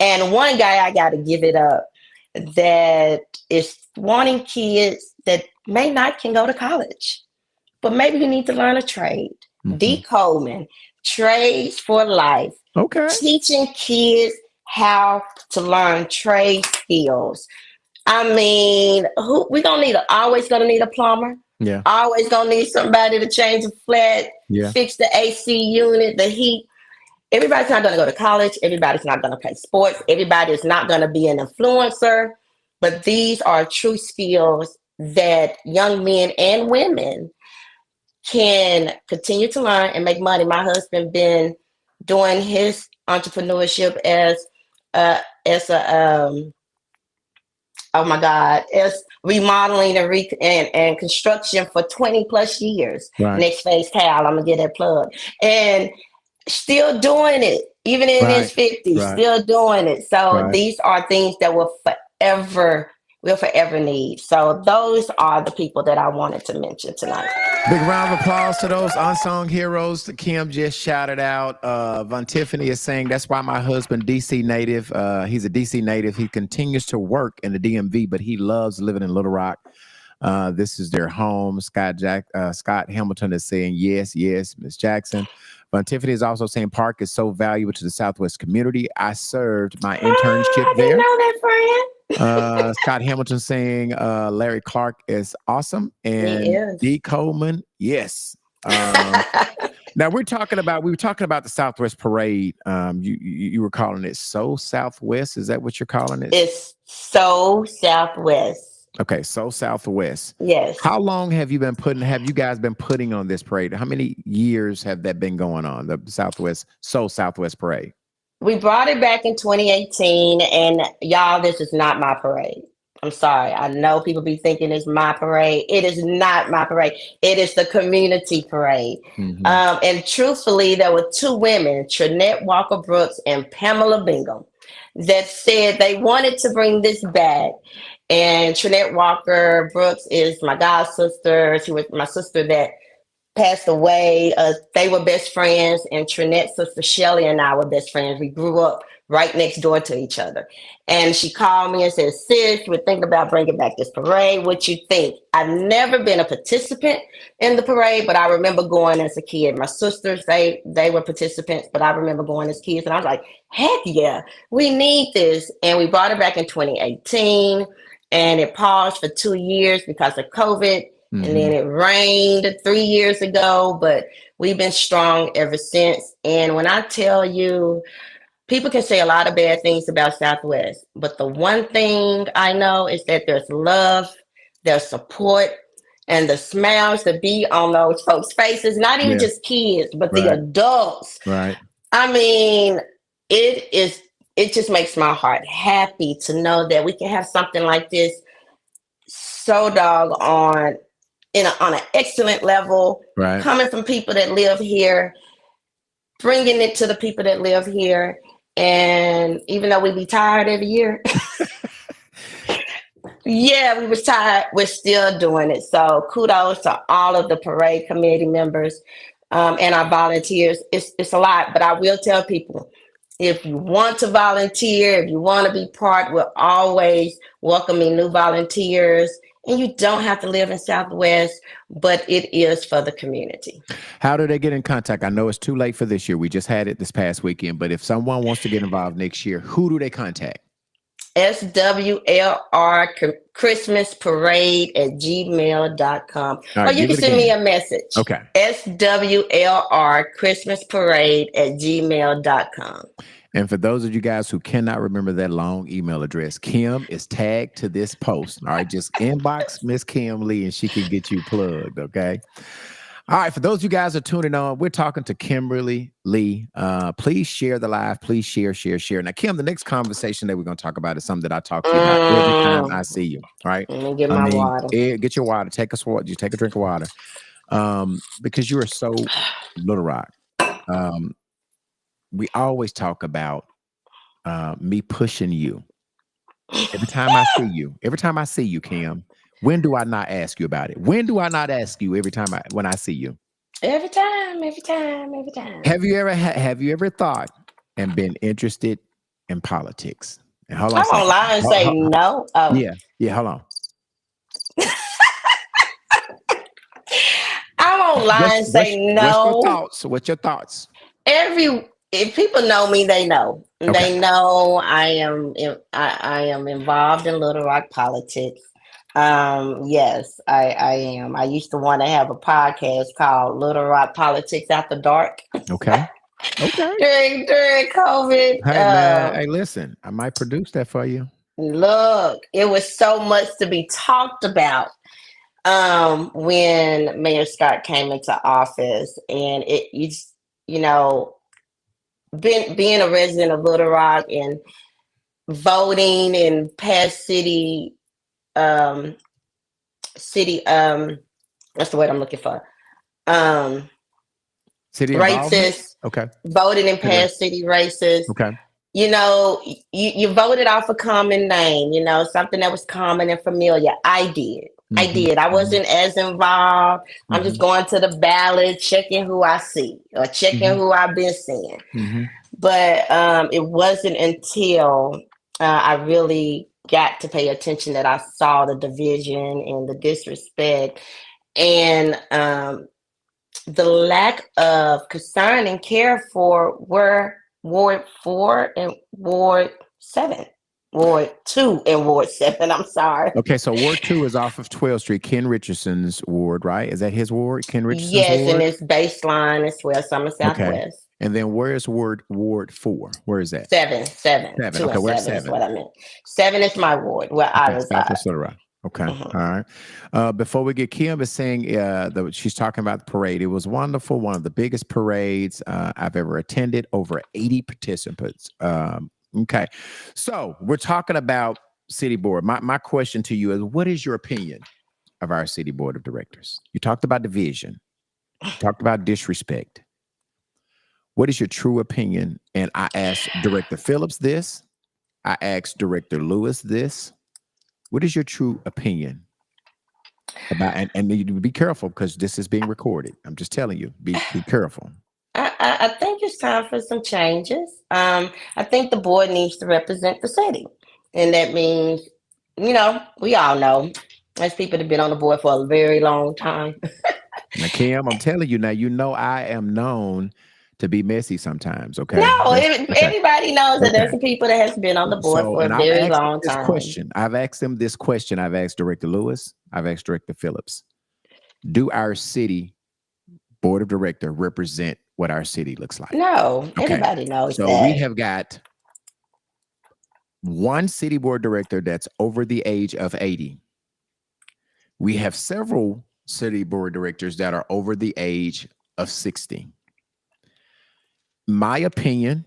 And one guy I got to give it up that is wanting kids that may not can go to college, but maybe you need to learn a trade. D. Coleman, Trades for Life. Okay. Teaching kids how to learn trade skills. I mean, always gonna need a plumber. Yeah. Always gonna need somebody to change a flat, fix the AC unit, the heat. Everybody's not gonna go to college. Everybody's not gonna play sports. Everybody is not gonna be an influencer. But these are true skills that young men and women can continue to learn and make money. My husband been doing his entrepreneurship as remodeling and construction for 20 plus years. Right. Next Phase Cal, I'm gonna get that plug. And still doing it, even in his 50s, still doing it. So these are things that we'll forever need. So those are the people that I wanted to mention tonight. Big round of applause to those unsung heroes that Kim just shouted out. Von Tiffany is saying that's why my husband, DC native, he's a DC native. He continues to work in the DMV, but he loves living in Little Rock. This is their home. Scott Hamilton is saying yes, Miss Jackson. Von Tiffany is also saying Park is so valuable to the Southwest community. I served my internship there. I didn't know that, friend. Scott Hamilton saying Larry Clark is awesome, and D. Coleman, yes. Now we were talking about the Southwest Parade. You were calling it So Southwest. Is that what you're calling it? It's So Southwest. Okay, so Southwest. Yes. How long have you guys been putting on this parade? How many years have that been going on, the Southwest parade? We brought it back in 2018, and y'all, this is not my parade. I'm sorry. I know people be thinking it's my parade. It is not my parade. It is the community parade. Mhm. And truthfully, there were two women, Trinette Walker Brooks and Pamela Bingham, that said they wanted to bring this back. And Trinette Walker Brooks is my god sister. She was my sister that passed away. They were best friends, and Trinette's sister Shelly and I were best friends. We grew up right next door to each other. And she called me and said, "Sis, we're thinking about bringing back this parade. What you think?" I've never been a participant in the parade, but I remember going as a kid. My sisters, they were participants, but I remember going as kids, and I was like, heck yeah, we need this. And we brought it back in 2018, and it paused for 2 years because of COVID. And then it rained 3 years ago, but we've been strong ever since. And when I tell you, people can say a lot of bad things about Southwest, but the one thing I know is that there's love, there's support, and the smiles that be on those folks' faces, not even just kids, but the adults. Right. I mean, it just makes my heart happy to know that we can have something like this so doggone on an excellent level, coming from people that live here, bringing it to the people that live here. And even though we be tired every year, yeah, we was tired, we're still doing it. So kudos to all of the parade committee members and our volunteers. It's a lot, but I will tell people, if you want to volunteer, if you want to be part, we're always welcoming new volunteers. And you don't have to live in Southwest, but it is for the community. How do they get in contact? I know it's too late for this year. We just had it this past weekend, but if someone wants to get involved next year, who do they contact? SWLR Christmas Parade at gmail.com. Or you can send me a message. Okay. SWLR Christmas Parade at gmail.com. And for those of you guys who cannot remember that long email address, Kim is tagged to this post. All right, just inbox Miss Kimberly and she can get you plugged, okay? All right, for those of you guys who are tuning on, we're talking to Kimberly Lee. Please share the live. Please share. Now, Kim, the next conversation that we're going to talk about is something that I talk to you about every time I see you, all right? Let me get my water. Get your water. Take a drink of water because you are so Little Rock. We always talk about me pushing you. Every time I see you, Kim, when do I not ask you about it? When do I not ask you when I see you? Every time. Have you ever thought and been interested in politics? And hold on. I won't lie and say no. Oh. Yeah, hold on. I won't lie and say no. What's your thoughts? If people know me, they know. Okay. They know I am involved in Little Rock politics. Yes, I am. I used to want to have a podcast called Little Rock Politics After Dark. Okay. during COVID. Hey man, hey, listen, I might produce that for you. Look, it was so much to be talked about when Mayor Scott came into office, and it's being a resident of Little Rock and voting in past city what's the word I'm looking for? City races. Okay. Voted in past city races. Okay. You voted off a common name, something that was common and familiar. I did. I wasn't as involved. I'm just going to the ballot, checking who I see or checking who I've been seeing. But it wasn't until I really got to pay attention that I saw the division and the disrespect and the lack of concern and care for Ward 4 and Ward 7. Ward 2 and Ward 7, I'm sorry. Okay, so Ward 2 is off of 12th Street, Ken Richardson's ward, right? Is that his ward, Ken Richardson's ward? Yes, and it's baseline as well, Summer Southwest. Okay. And then where is Ward 4? Where is that? 7. Okay, where's 7? Is what I meant. 7 is my ward where I reside. Okay. Mhm. All right. Before we get Kim is saying she's talking about the parade. It was wonderful. One of the biggest parades I've ever attended. Over 80 participants. Okay. So we're talking about city board. My question to you is, what is your opinion of our city board of directors? You talked about division. You talked about disrespect. What is your true opinion? And I asked Director Phillips this. I asked Director Lewis this. What is your true opinion about, and you be careful because this is being recorded. I'm just telling you, be careful. I think it's time for some changes. I think the board needs to represent the city. And that means, we all know there's people that have been on the board for a very long time. Now, Kim, I'm telling you now, I am known to be messy sometimes. Okay. No, Okay. everybody knows that there's Okay. some people that has been on the board So, for a and I've very asked them long this time. question. I've asked them this question. I've asked Director Lewis. I've asked Director Phillips. Do our city board of director represent what our city looks like? No, Okay. everybody knows So that. we have got one city board director that's over the age of 80. We have several city board directors that are over the age of 60. My opinion,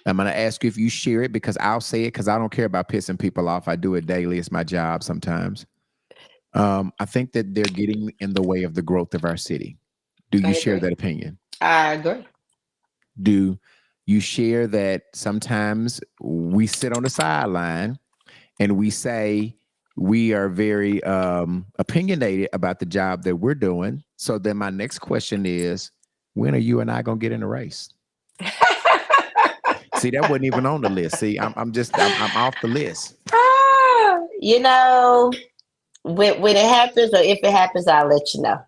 I'm going to ask you if you share it, because I'll say it because I don't care about pissing people off. I do it daily. It's my job sometimes. I think that they're getting in the way of the growth of our city. Do you I share agree. that opinion? I agree. Do you share that sometimes we sit on the sideline and we say we are very opinionated about the job that we're doing? So then my next question is, when are you and I going to get in a race? See, that wasn't even on the list. See, I'm off the list. When it happens, or if it happens, I'll let you know.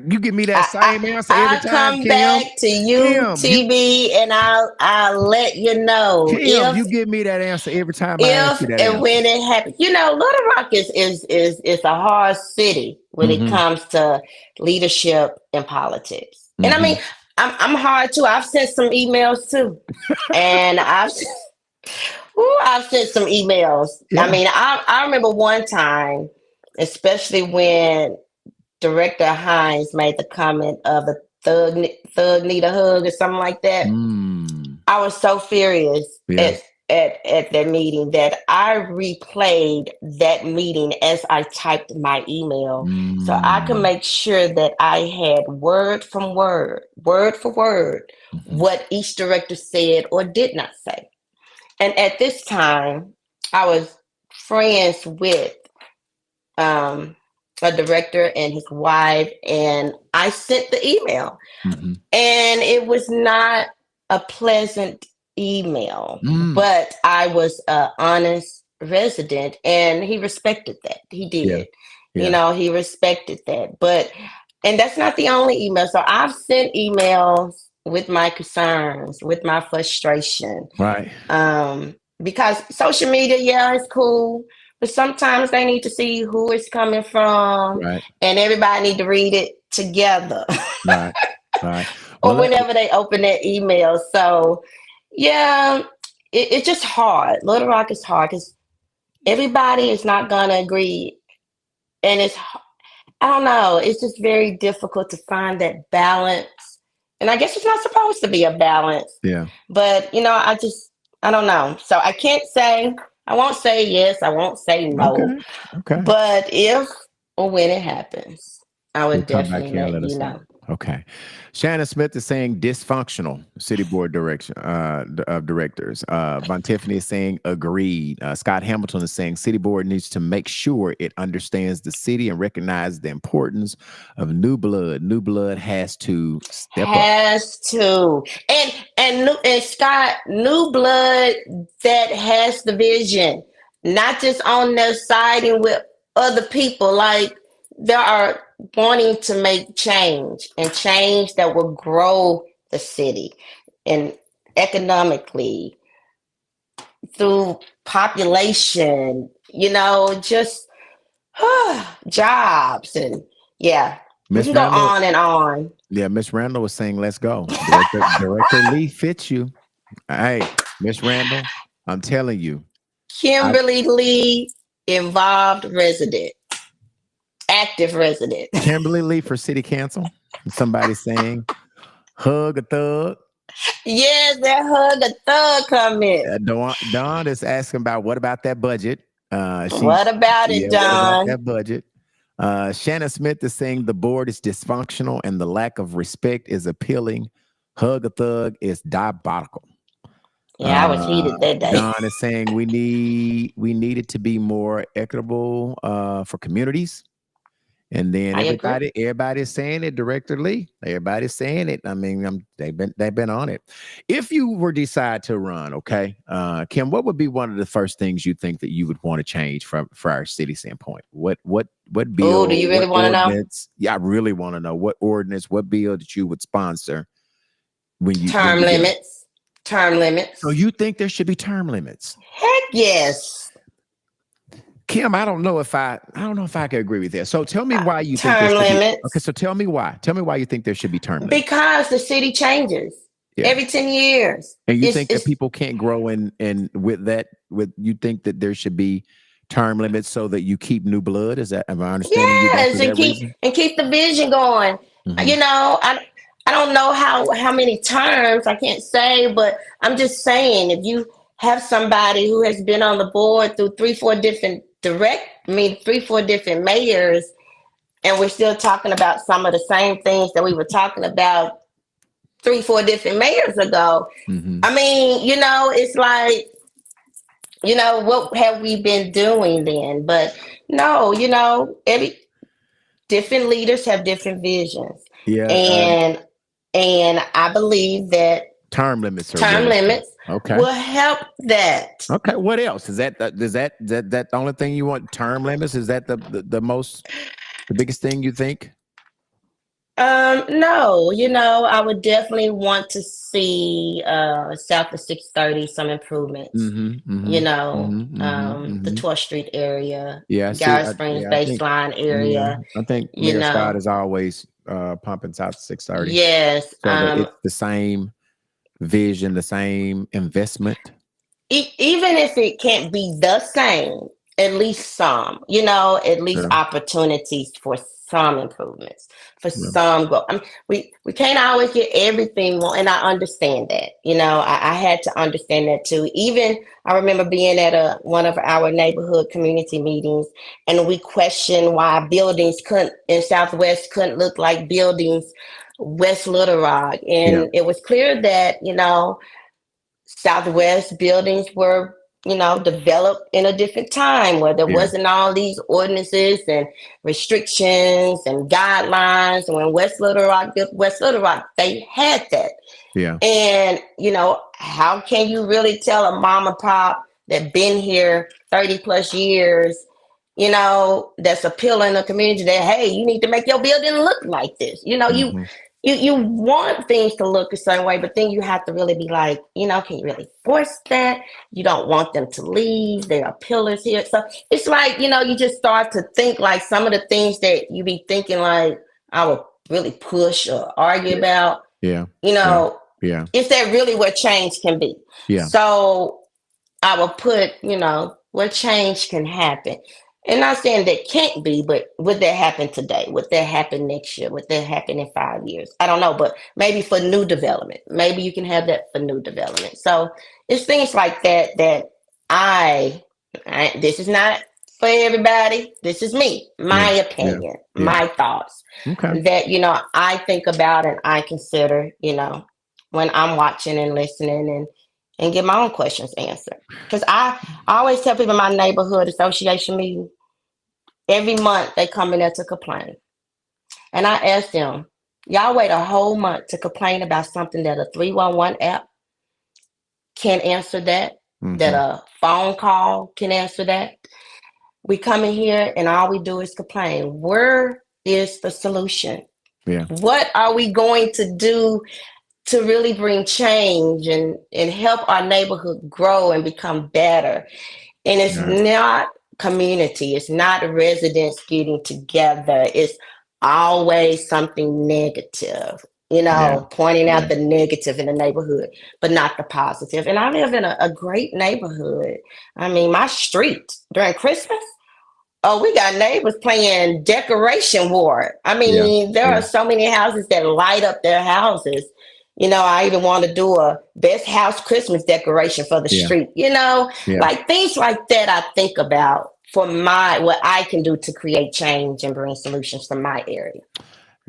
You give me that same answer every I'll time, come Kim. back to you, Kim, TV, and I'll let you know. Kim, you give me that answer every time I ask you that answer. When it happens. Little Rock is a hard city when it comes to leadership and politics. And I mean, I'm hard too. I've sent some emails too, and I've sent some emails. Yeah. I mean, I remember one time, especially when Director Hines made the comment of a thug need a hug or something like that. I was so furious at that meeting that I replayed that meeting as I typed my email, so I could make sure that I had word for word, what each director said or did not say. And at this time, I was friends with a director and his wife, and I sent the email, and it was not a pleasant email, but I was an honest resident, and he respected that. He did. He respected that. And that's not the only email. So I've sent emails with my concerns, with my frustration. Right. Because social media, it's cool, but sometimes they need to see who it's coming from, and everybody need to read it together. Right. Or whenever they open their email. So, it's just hard. Little Rock is hard because everybody is not going to agree. And I don't know, it's just very difficult to find that balance. And I guess it's not supposed to be a balance. Yeah. But, I don't know. So I won't say yes, I won't say no. Okay. But if or when it happens, I would definitely let you know. Okay. Shannon Smith is saying dysfunctional city board direction of directors. Von Tiffany is saying agreed. Scott Hamilton is saying city board needs to make sure it understands the city and recognize the importance of new blood. New blood has to step up. Has to. And Scott, new blood that has the vision, not just on their siding with other people. Like, there are wanting to make change, and change that will grow the city and economically, through population, just jobs, and we can go on and on. Yeah, Miss Randall was saying, let's go. Director Lee fits you. Hey, Miss Randall, I'm telling you. Kimberly Lee, involved resident. active resident. Kimberly Lee for city council. Somebody saying, hug a thug. Yes, that hug a thug comment. Dawn is asking about what about that budget? What about it, What about John? that budget? Shannon Smith is saying the board is dysfunctional and the lack of respect is appealing. Hug a thug is diabolical. Yeah, I was heated that day. Don is saying we need it to be more equitable for communities. And then everybody's saying it. Director Lee, everybody's saying it. I mean, they've been on it. If you were decide to run, okay, Kim, what would be one of the first things you think that you would want to change for our city standpoint? What bill? Oh, do you really want to know? Yeah, I really want to know what ordinance, what bill that you would sponsor when you term limits. Term limits. So you think there should be term limits? Heck yes. Kim, I don't know if I can agree with that. So tell me why you think term limits. Okay, so tell me why. Tell me why you think there should be term limits. Because the city changes every 10 years. And you think that people can't grow in with you think that there should be term limits so that you keep new blood? Is that, am I understanding you? Yes, and keep the vision going. Mm-hmm. You know, I don't know how many terms, I can't say, but I'm just saying if you have somebody who has been on the board through 3-4 different mayors, and we're still talking about some of the same things that we were talking about 3-4 different mayors ago. Mm-hmm. I mean, you know, it's like, you know, what have we been doing then? But no, you know, different leaders have different visions. Yeah. And I believe that term limits will help that. Okay. What else? Is that the only thing you want? Term limits? Is that the biggest thing you think? No, you know, I would definitely want to see south of 630 some improvements. You know, the 12th Street area, Garrett Springs baseline area. I think Mayor Scott is always pumping south of 630. Yes, so it's the same vision, the same investment. Even if it can't be the same, at least some, you know, at least opportunities for some improvements, for some growth. I mean, we can't always get everything wrong, and I understand that. You know, I had to understand that too. Even I remember being at one of our neighborhood community meetings, and we questioned why buildings in Southwest couldn't look like buildings West Little Rock, and it was clear that, you know, Southwest buildings were, you know, developed in a different time where there wasn't all these ordinances and restrictions and guidelines. And when West Little Rock built West Little Rock, they had that. Yeah. And, you know, how can you really tell a mom and pop that been here 30 plus years, you know, that's appealing the community that, hey, you need to make your building look like this. You know, you want things to look a certain way, but then you have to really be like, you know, can you really force that? You don't want them to leave. There are pillars here. So it's like, you know, you just start to think like some of the things that you be thinking like I would really push or argue about. Yeah. You know, is that really where change can be? Yeah. So I would put, you know, where change can happen. And not saying that can't be, but would that happen today? Would that happen next year? Would that happen in 5 years? I don't know, but maybe for new development, maybe you can have that for new development. So it's things like that this is not for everybody. This is me, my opinion, my thoughts that, you know, I think about and I consider, you know, when I'm watching and listening and get my own questions answered. Because I always tell people in my neighborhood association meeting, every month they come in there to complain. And I ask them, y'all wait a whole month to complain about something that a 311 app can answer that a phone call can answer that. We come in here and all we do is complain. Where is the solution? Yeah. What are we going to do to really bring change and help our neighborhood grow and become better? And it's not community. It's not residents getting together. It's always something negative, you know, pointing out the negative in the neighborhood, but not the positive. And I live in a great neighborhood. I mean, my street during Christmas, Oh, we got neighbors playing decoration war. I Yeah, mean, there yeah, are so many houses that light up their houses. I even want to do a best house Christmas decoration for the yeah, street. yeah. Like things like that I think about for what I can do to create change and bring solutions to my area.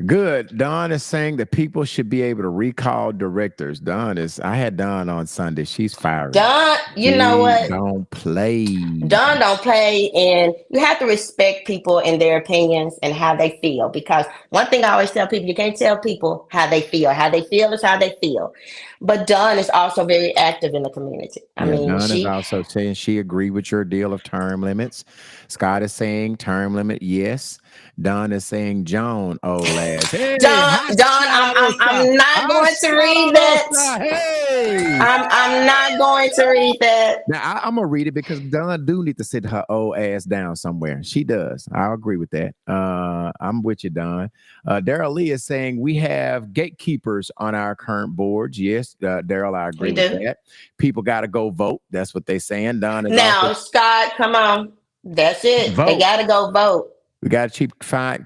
Good. Dawn is saying that people should be able to recall directors. I had Dawn on Sunday. She's fiery. Don, you know She what? don't play. Don don't play, and you have to respect people and their opinions and how they feel. Because one thing I always tell people, you can't tell people how they feel. How they feel is how they feel. But Don is also very active in the community. I Yeah, mean, Dawn is she also saying she agreed with your deal of term limits. Scott is saying term limit, yes. Dawn is saying Joan, old ass. Hey, hot Don, shot, I'm not hot going to read that. shot, hey. I'm not going to read that. Now I'm gonna read it because Dawn do need to sit her old ass down somewhere. She does. I'll agree with that. I'm with you, Dawn. Daryl Lee is saying we have gatekeepers on our current boards. Yes, Daryl, I agree We with do. that. People got to go vote. That's what they're saying. Dawn is also Now, Scott, come on. That's it. They vote. got to go vote. We got to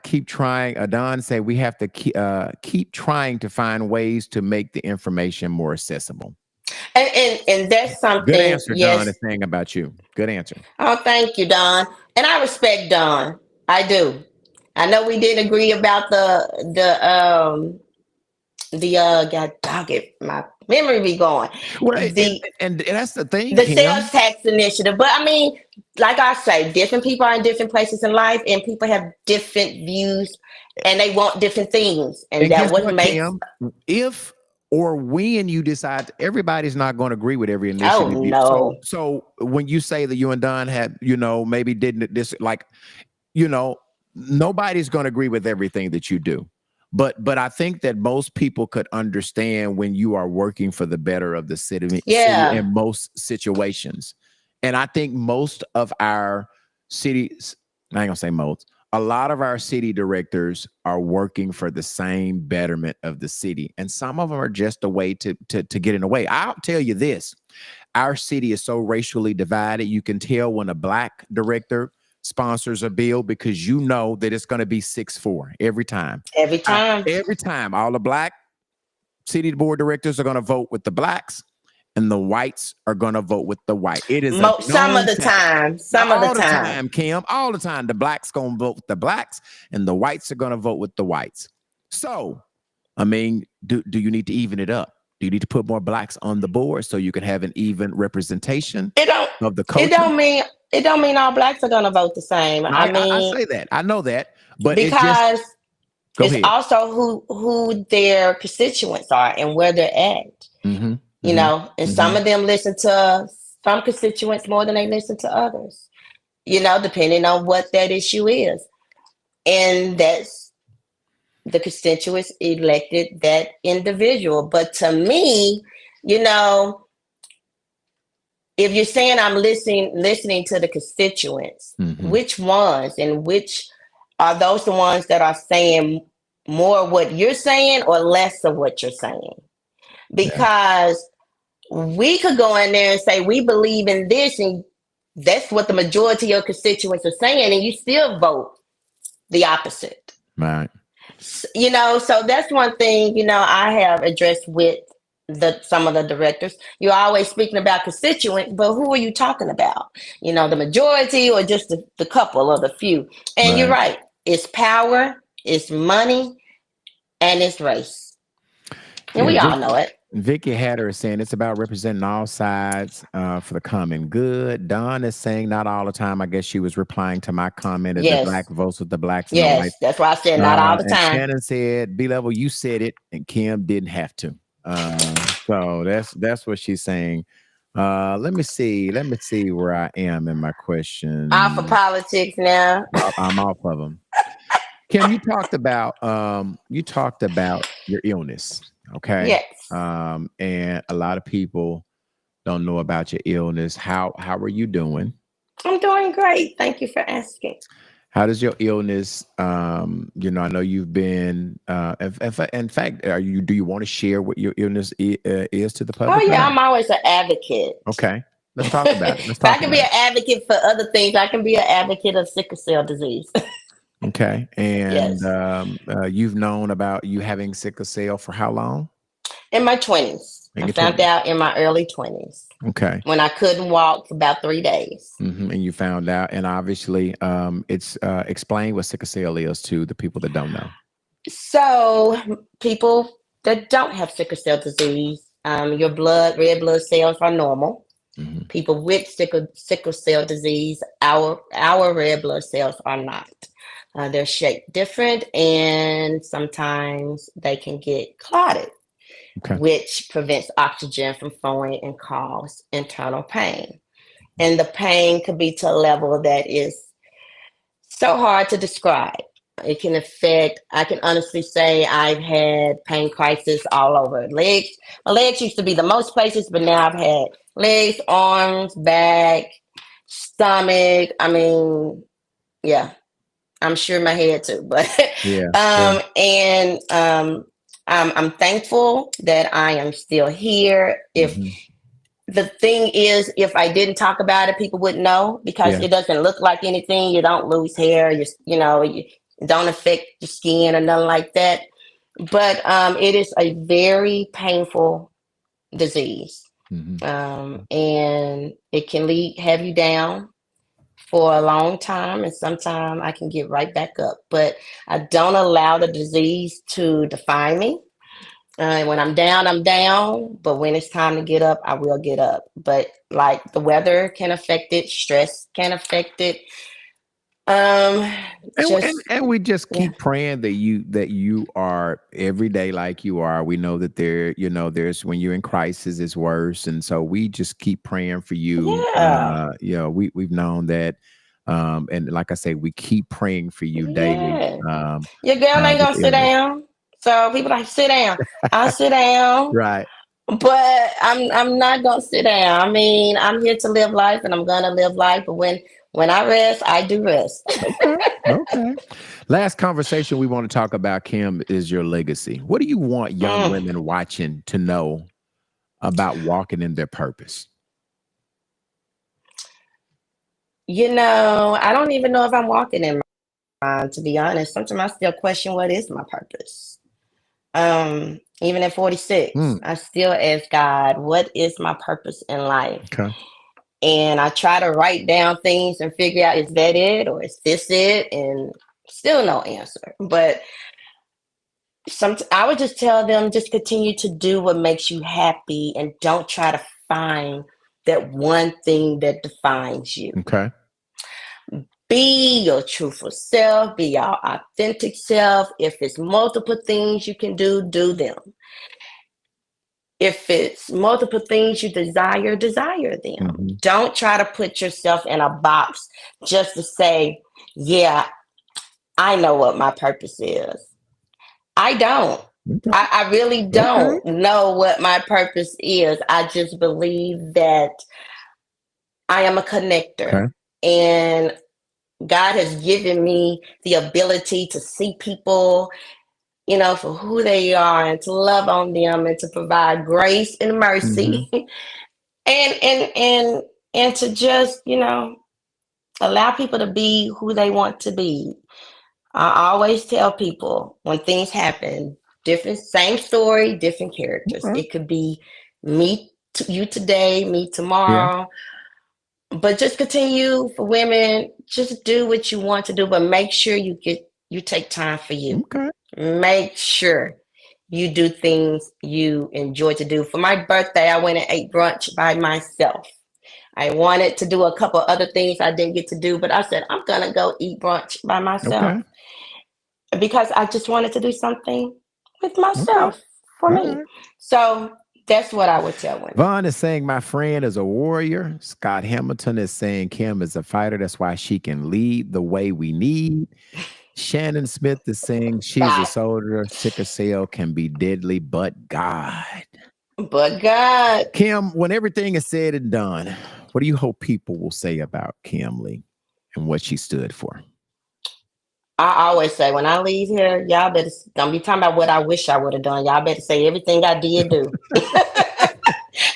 keep trying. Don said we have to keep trying to find ways to make the information more accessible. And that's Good something. answer, Don Yes. is saying about you. Good answer. Oh, thank you, Don. And I respect Don. I do. I know we did agree about the God dog it, my memory be going. Well, The and that's the thing, the Kim. sales tax initiative. But I mean, like I say, different people are in different places in life and people have different views and they want different things. And And that guess what what, makes Kim? If or when you decide, everybody's not going to agree with every oh initiative. no. So when you say that you and Don had, maybe didn't this like, you know, nobody's going to agree with everything that you do. But I think that most people could understand when you are working for the better of the city Yeah. in most situations. And I think most of our cities, I ain't gonna say most, a lot of our city directors are working for the same betterment of the city. And some of them are just a way to get in the way. I'll tell you this. Our city is so racially divided. You can tell when a black director sponsors a bill because you know that it's going to be 6-4 every time. Every time. Every time, all the black city board directors are going to vote with the blacks, and the whites are going to vote with the white. It is a Some of known the fact. time. Some of the All the time. time, Kim. All the time, the blacks going to vote with the blacks, and the whites are going to vote with the whites. So, I mean, do you need to even it up? Do you need to put more blacks on the board so you can have an even representation It don't of the it culture? don't mean all blacks are gonna vote the same. I I mean, say that. I know that, but it's just because go it's ahead. also who their constituents are and where they're at. Mm-hmm, And some of them listen to some constituents more than they listen to others. Depending on what that issue is. And that's the constituents elected that individual. But to me, you know, if you're saying I'm listening to the constituents, which ones and which are those the ones that are saying more of what you're saying or less of what you're saying? Because we could go in there and say we believe in this, and that's what the majority of your constituents are saying, and you still vote the opposite. Right. So that's one thing, I have addressed with some of the directors. You're always speaking about constituent, but who are you talking about? The majority or just the couple or the few? And you're right. It's power, it's money, and it's race. And we all know it. Vicky Hatter is saying it's about representing all sides for the common good. Don is saying not all the time. I guess she was replying to my comment that the black votes with the blacks and the whites. That's why I said not all the time. And Shannon said, B-Level, you said it, and Kim didn't have to. So that's what she's saying. Let me see where I am in my question. Off of politics now. I'm off of them. Kim, you talked about your illness. Okay. Yes. And a lot of people don't know about your illness. How are you doing? I'm doing great. Thank you for asking. How does your illness? I know you've been. In fact, do you want to share what your illness is to the public? Oh yeah, I'm always an advocate. Okay. Let's talk about it. Let's If I talk can about be it. an advocate for other things, I can be an advocate of sickle cell disease. Okay. And Yes. you've known about you having sickle cell for how long? In my 20s. In I your found 20s. out in my early 20s Okay. when I couldn't walk for about 3 days. And you found out, and obviously, it's explain what sickle cell is to the people that don't know. So, people that don't have sickle cell disease, your red blood cells are normal. Mhm. People with sickle cell disease, our red blood cells are not. They're shaped different, and sometimes they can get clotted, Okay. which prevents oxygen from flowing and cause internal pain. And the pain could be to a level that is so hard to describe. It can affect, I can honestly say I've had pain crisis all over. Legs, my legs used to be the most places, but now I've had legs, arms, back, stomach. I mean, yeah, I'm sure my head too. But Yeah. Yeah. I'm thankful that I am still here. If Mhm. the thing is, if I didn't talk about it, people wouldn't know because Yeah. it doesn't look like anything. You don't lose hair. It don't affect your skin or nothing like that. But it is a very painful disease, Mhm. and it can have you down for a long time, and sometimes I can get right back up. But I don't allow the disease to define me. When I'm down, I'm down. But when it's time to get up, I will get up. But like the weather can affect it, stress can affect it. Um, just And we just yeah, keep praying that you are every day like you are. We know that there's when you're in crisis it's worse. And so we just keep praying for you. yeah, We've known that. And like I say, we keep praying for you daily. yeah. Your girl ain't With gonna sit illness. down. So people like sit down. I'll sit down, Right. but I'm not gonna sit down. I mean, I'm here to live life, and I'm gonna live life. But when I rest, I do rest. Okay. Okay. Last conversation we want to talk about, Kim, is your legacy. What do you want young Mm. women watching to know about walking in their purpose? I don't even know if I'm walking in to be honest. Sometimes I still question what is my purpose. Even at 46, Mm, I still ask God, what is my purpose in life? okay. And I try to write down things and figure out, is that it or is this it? And still no answer. But I would just tell them, just continue to do what makes you happy and don't try to find that one thing that defines you. Okay. Be your truthful self, be your authentic self. If it's multiple things you can do, do them. If it's multiple things you desire, desire them. Mhm. Don't try to put yourself in a box just to say, yeah, I know what my purpose is. I don't. Okay. I really Okay. don't know what my purpose is. I just believe that I am a connector. Okay. And God has given me the ability to see people, for who they are and to love on them and to provide grace and Mhm. mercy and to just, allow people to be who they want to be. I always tell people when things happen, different, same story, different characters. Okay. It could be you today, me Yeah. tomorrow. But just continue for women, just do what you want to do, but make sure you take time for you. Okay. Make sure you do things you enjoy to do. For my birthday, I went and ate brunch by myself. I wanted to do a couple other things I didn't get to do, but I said, I'm going to go eat brunch by myself Okay. because I just wanted to do something with Okay. myself for All me. right. So that's what I would tell women. Vaughn is saying my friend is a warrior. Scott Hamilton is saying Kim is a fighter. That's why she can lead the way we need. Shannon Smith is saying she's a God, soldier. Sickle cell can be deadly, but God. but God. Kim, when everything is said and done, what do you hope people will say about Kim Lee and what she stood for? I always say when I leave here, y'all better don't be talking about what I wish I would have done. Y'all better say everything I did do.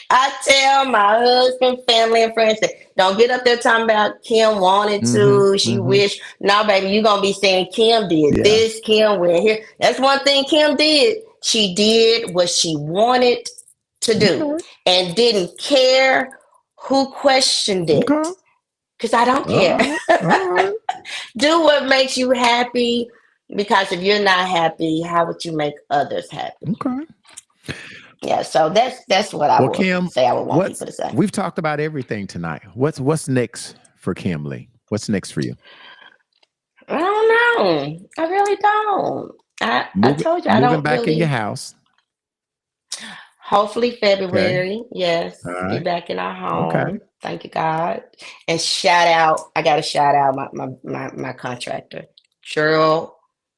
I tell my husband, family, and friends, that don't get up there talking about Kim wanted to, she wished. No, baby, you're going to be saying Kim did Yeah. this, Kim went here. That's one thing Kim did. She did what she wanted to do Okay. and didn't care who questioned it. Okay. Because I don't All care. right. All right. Do what makes you happy. Because if you're not happy, how would you make others happy? Okay. Yeah, so that's what I Well, would Kim, say I would want people to say. we've talked about everything tonight. What's next for Kimberly? What's next for you? I don't know. I really don't. I told you I Moving don't back in your really. house. Hopefully Okay. February. Yes, All be right. back in our Okay. home. Thank you, God. And shout out. I got to shout out my contractor, Cheryl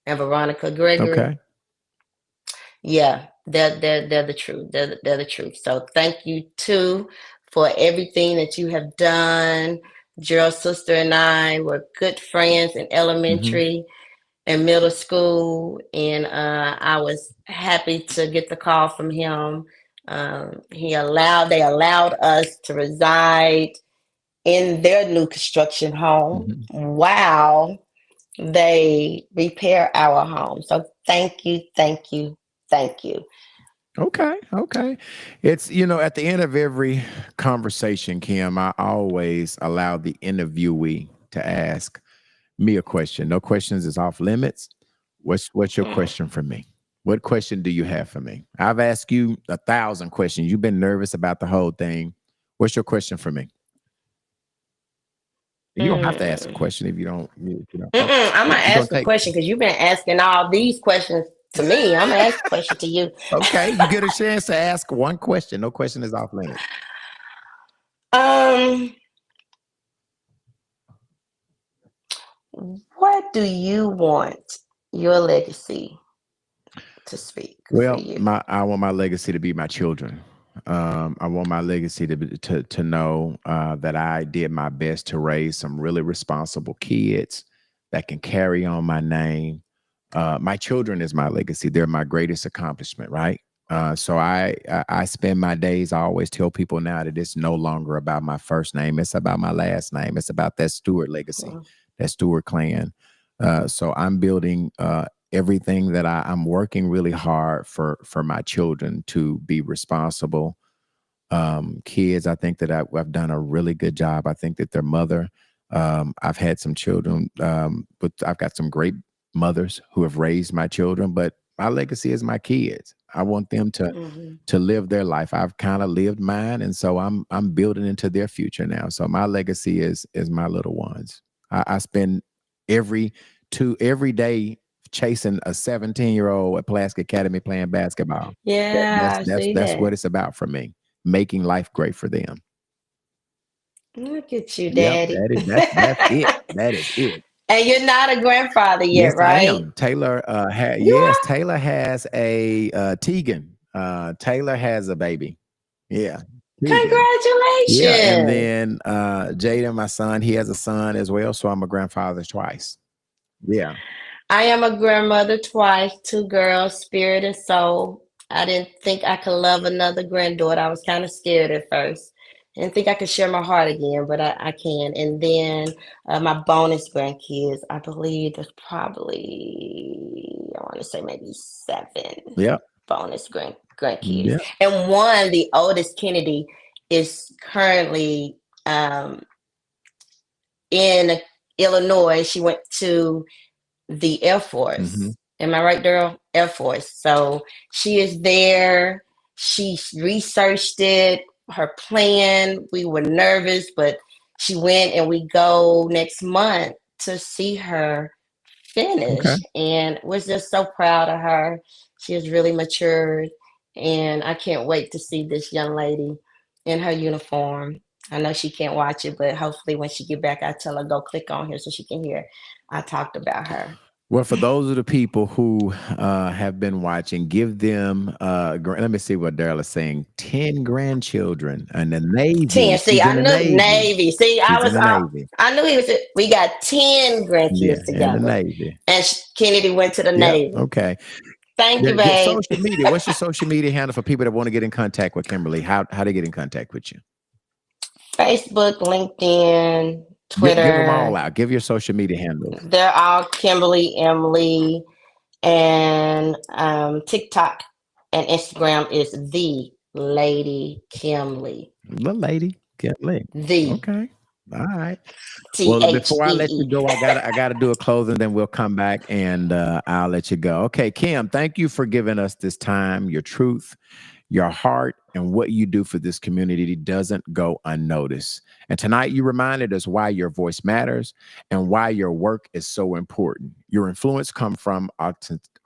and Veronica Gregory. Okay. Yeah, they're the truth. They're the truth. So thank you too for everything that you have done. Gerald's sister and I were good friends in Mm-hmm. elementary and middle school, and I was happy to get the call from him. They allowed us to reside in their new construction home Mm-hmm. while they repair our home. So thank you, thank you, thank you. Okay, okay. It's, at the end of every conversation, Kim, I always allow the interviewee to ask me a question. No questions is off limits. What's your Mm. question for me? What question do you have for me? I've asked you 1,000 questions. You've been nervous about the whole thing. What's your question for me? You don't have to ask a Mm. question if you don't. I'm gonna You're gonna ask a take. question because you've been asking all these questions to me. I'm gonna ask a question to you. Okay, you get a chance to ask one question. No question is off limits. Um, what do you want your legacy to speak for Well, you? I want my legacy to be my children. I want my legacy to know that I did my best to raise some really responsible kids that can carry on my name. My children is my legacy. They're my greatest accomplishment, right? So I spend my days. I always tell people now that it's no longer about my first name. It's about my last name. It's about that Stewart legacy, Mm. that Stewart clan. So I'm building everything that I'm working really hard for my children to be responsible kids. I think that I've done a really good job. I think that their mother, I've had some children, but I've got some great mothers who have raised my children, but my legacy is my kids. I want them Mhm. to live their life. I've kind of lived mine, and so I'm building into their future now. So my legacy is my little ones. I spend every every day chasing a 17-year-old at Pulaski Academy playing basketball. Yeah, I see That's that. what it's about for me. Making life great for them. Look at you, Yep, Daddy. that's it. That is it. And you're not a grandfather Yes, yet, I right? am. Taylor You yes, are? Taylor has a Tegan. Taylor has a baby. Yeah. Tegan. Yeah, and Congratulations. then Jaden, my son, he has a son as well, so I'm a grandfather twice. Yeah. I am a grandmother twice, two girls, spirit and soul. I didn't think I could love another granddaughter. I was kind of scared at first. I didn't think I could share my heart again, but I can. And then my bonus grandkids, I believe there's probably, I want to say maybe 7 Yep. bonus grandkids. Yep. And one, the oldest Kennedy, is currently in Illinois. She went to the Air Mhm. Force. Am I right, Daryl? Air Force. So she is there. She researched it, her plan. We were nervous, but she went and we go next month to see her Okay. finish. And was just so proud of her. She has really matured. And I can't wait to see this young lady in her uniform. I know she can't watch it, but hopefully when she get back, I tell her go click on here so she can hear I talked about her. Well, for those of the people who have been watching, give them, let me see what Daryl is saying, 10 grandchildren and the Navy. 10. See, She's in I the knew Navy. Navy. See, She's in the Navy. I knew he was. We got 10 Yeah, grandkids in the together, Navy. and Kennedy went to the Yep. Navy. Okay. Thank you, Your babe. social media. What's your social media handle for people that want to get in contact with Kimberly? How they get in contact with you? Facebook, LinkedIn, Give them all Twitter. out. Give your social media handles. They're all Kimberly Emily, and TikTok and Instagram is the Lady Kimberly. The lady, Kimberly. The Okay. All right. T Well, H before I E let you E. go, I gotta do a closing, then we'll come back and I'll let you go. Okay, Kim, thank you for giving us this time, your truth, your heart, and what you do for this community doesn't go unnoticed. And tonight you reminded us why your voice matters and why your work is so important. Your influence comes from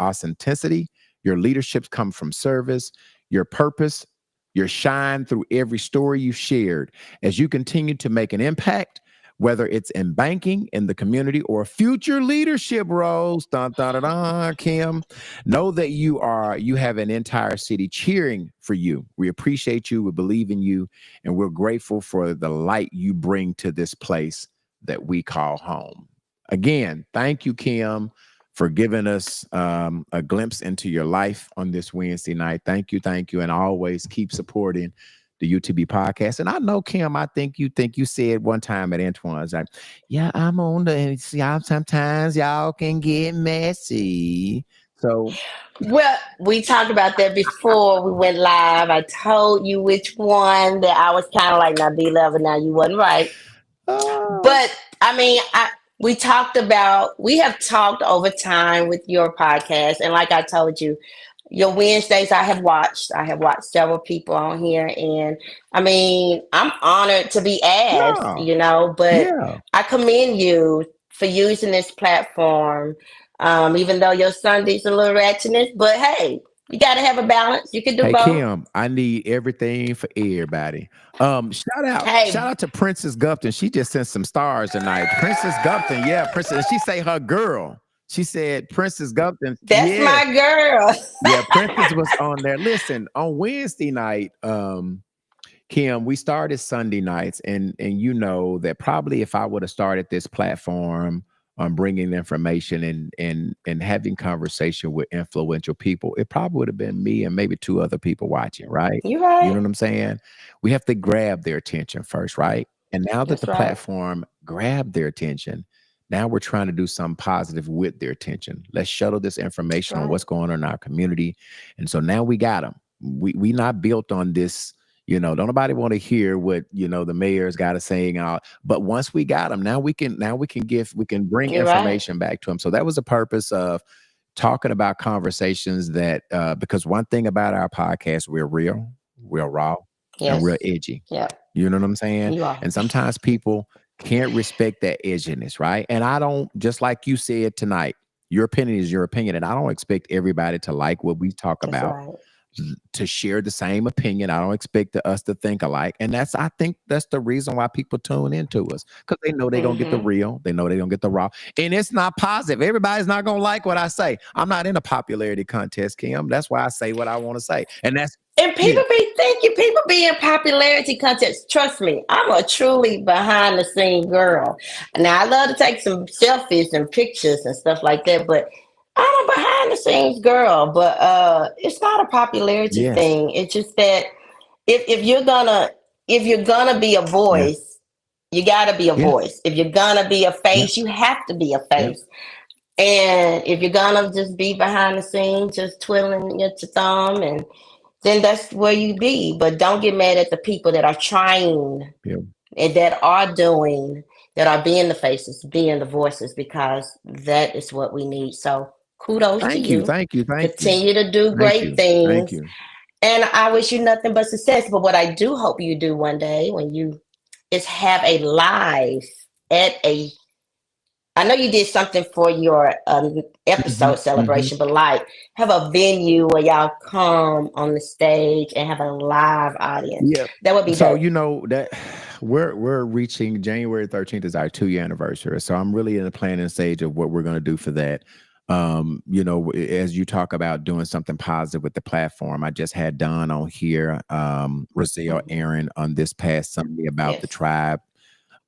authenticity, your leaderships come from service, your purpose, your shine through every story you shared. As you continue to make an impact, whether it's in banking, in the community, or future leadership roles, dun, dun, dun, dun, Kim, know that you have an entire city cheering for you. We appreciate you, we believe in you, and we're grateful for the light you bring to this place that we call home. Again, thank you, Kim, for giving us a glimpse into your life on this Wednesday night. Thank you, and always keep supporting the UTB podcast. And I know, Kim, I think you said one time at Antoine's, like, yeah, I'm on the, y'all, sometimes y'all can get messy. So, Well, we talked about that before we went live. I told you which one that I was kind of like, now B11, now you wasn't right. uh, But I mean, we have talked over time with your podcast. And like I told you, your Wednesdays I have watched several people on here. And I mean, I'm honored to be asked, no, but yeah. I commend you for using this platform. Even though your Sunday's a little ratchetness, but hey, you got to have a balance. You can do Hey both. Kim, I need everything for everybody. Shout Hey, out to Princess Gupton. She just sent some stars tonight. Princess Gupton, yeah, Princess. And she say her girl. She said Princess Gupton, that's yeah, my girl. yeah. Princess was on there. Listen, on Wednesday night, Kim, we started Sunday nights, and you know that probably if I would have started this platform on bringing information and having conversation with influential people, it probably would have been me and maybe two other people watching, right? You You right. know what I'm saying? We have to grab their attention first, right? And now that That's the right. platform grabbed their attention, now we're trying to do something positive with their attention. Let's shuttle this That's information on right. what's going on in our community. And so now we got them. We not built on this, don't nobody want to hear what the mayor's got to saying out. But once we got them, now we can bring You're right. information back to them. So that was the purpose of talking about conversations that because one thing about our podcast, we're real, real raw, and real Yes. edgy. Yep. You know what I'm saying? You are. And sometimes people can't respect that edginess, right? And I don't, just like you said tonight, your opinion is your opinion, and I don't expect everybody to like what we talk That's about, right. to share the same opinion. I don't expect us to think alike. And I think that's the reason why people tune into us, because they know they're going to get the Hmm. real. They know they're going to get the raw. And it's not positive. Everybody's not going to like what I say. I'm not in a popularity contest, Kim. That's why I say what I want to say. And that's, And yeah, thank you. People be in popularity contests. Trust me, I'm a truly behind the scene girl. Now I love to take some selfies and pictures and stuff like that, but I'm a behind the scenes girl. But it's not a popularity yes, thing. It's just that if you're gonna be a yeah, voice, you gotta be a yeah, voice. If you're gonna be a yeah, face, you have to be a yeah. face. And if you're gonna just be behind the scenes, just twiddling your thumb, and then that's where you be. But don't get mad at the people that are trying Yeah. and that are doing, that are being the faces, being the voices, because that is what we need. So kudos to Thank you, you. thank you, thank you, Continue to do thank great you, thank things. you. And I wish you nothing but success. But what I do hope you do one day when you is have a live at a I know you did something for your Mhm, episode mhm. celebration, but like have a venue where y'all come on the stage and have a live audience. Yeah. That would be So dope. you know that we're reaching January 13th is our 2-year anniversary. So I'm really in the planning stage of what we're going to do for that. As you talk about doing something positive with the platform, I just had Don on here, Roselle Mhm. Aaron on this past Sunday about the Yes. tribe.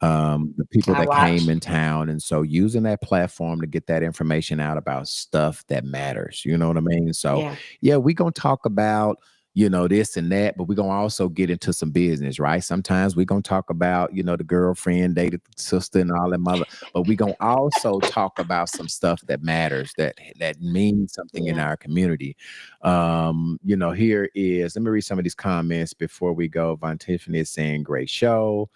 the people I that came watch. in town. And so using that platform to get that information out about stuff that matters, you know what I mean? So Yeah. yeah, we're gonna talk about, this and that, but we're gonna also get into some business, right? Sometimes we're gonna talk about, the girlfriend dated the sister and all that mother, but we're gonna also talk about some stuff that matters, that means something in Yeah. our community. Here is, let me read some of these comments before we go. Von Tiffany is saying great show.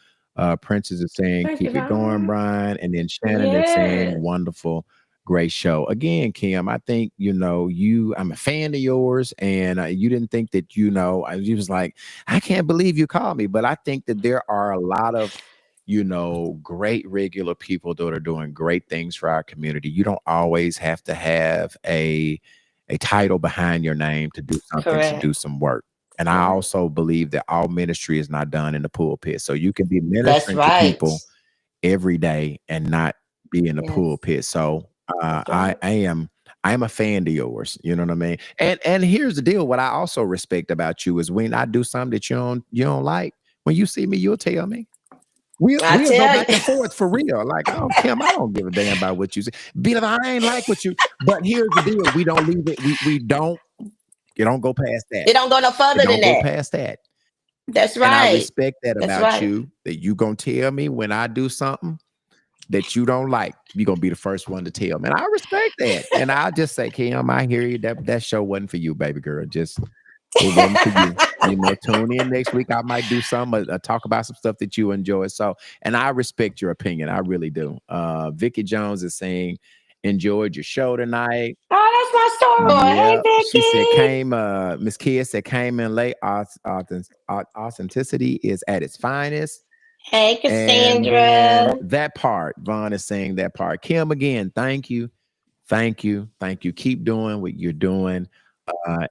Princess is saying Thank you, keep it going, Ron. Brian. And then Shannon is saying Yes. wonderful. Great show. Again, Kim, I think, I'm a fan of yours, and you didn't think that, you was like, I can't believe you called me. But I think that there are a lot of, great regular people that are doing great things for our community. You don't always have to have a title behind your name to do something, to do Correct. some work. And I Yeah. also believe that all ministry is not done in the pulpit. So you can be That's ministering to right. people every day and not be in the Yes. pulpit. So That's I right. am a fan of yours. You know what I mean? And here's the deal. What I also respect about you is when I do something that you don't like, when you see me, you'll tell me. We'll I we'll go tell you. back and forth for real. Like, oh, Kim, I don't give a damn about what you say. Be like, I ain't like what you. But here's the deal: we don't leave it. We don't. You don't go past that. It don't go no You further than don't go that. past that. That's And I right. respect that That's about right. you. That you gonna tell me when I do something that you don't like. You're gonna be the first one to tell me. And I respect that. And I'll just say, Kim, I hear you. That show wasn't for you, baby girl. Just it wasn't for you. Tune in next week. I might do some talk about some stuff that you enjoy. So, and I respect your opinion. I really do. Vicky Jones is saying, enjoyed your show tonight. Oh, that's my story. Yeah, Hey, she said Vicky. Miss Kia said came in late. Authenticity is at its finest. Hey, And then Cassandra. that part, Vaughn is saying that part. Kim, again, thank you. Thank you. Thank you. Keep doing what you're doing.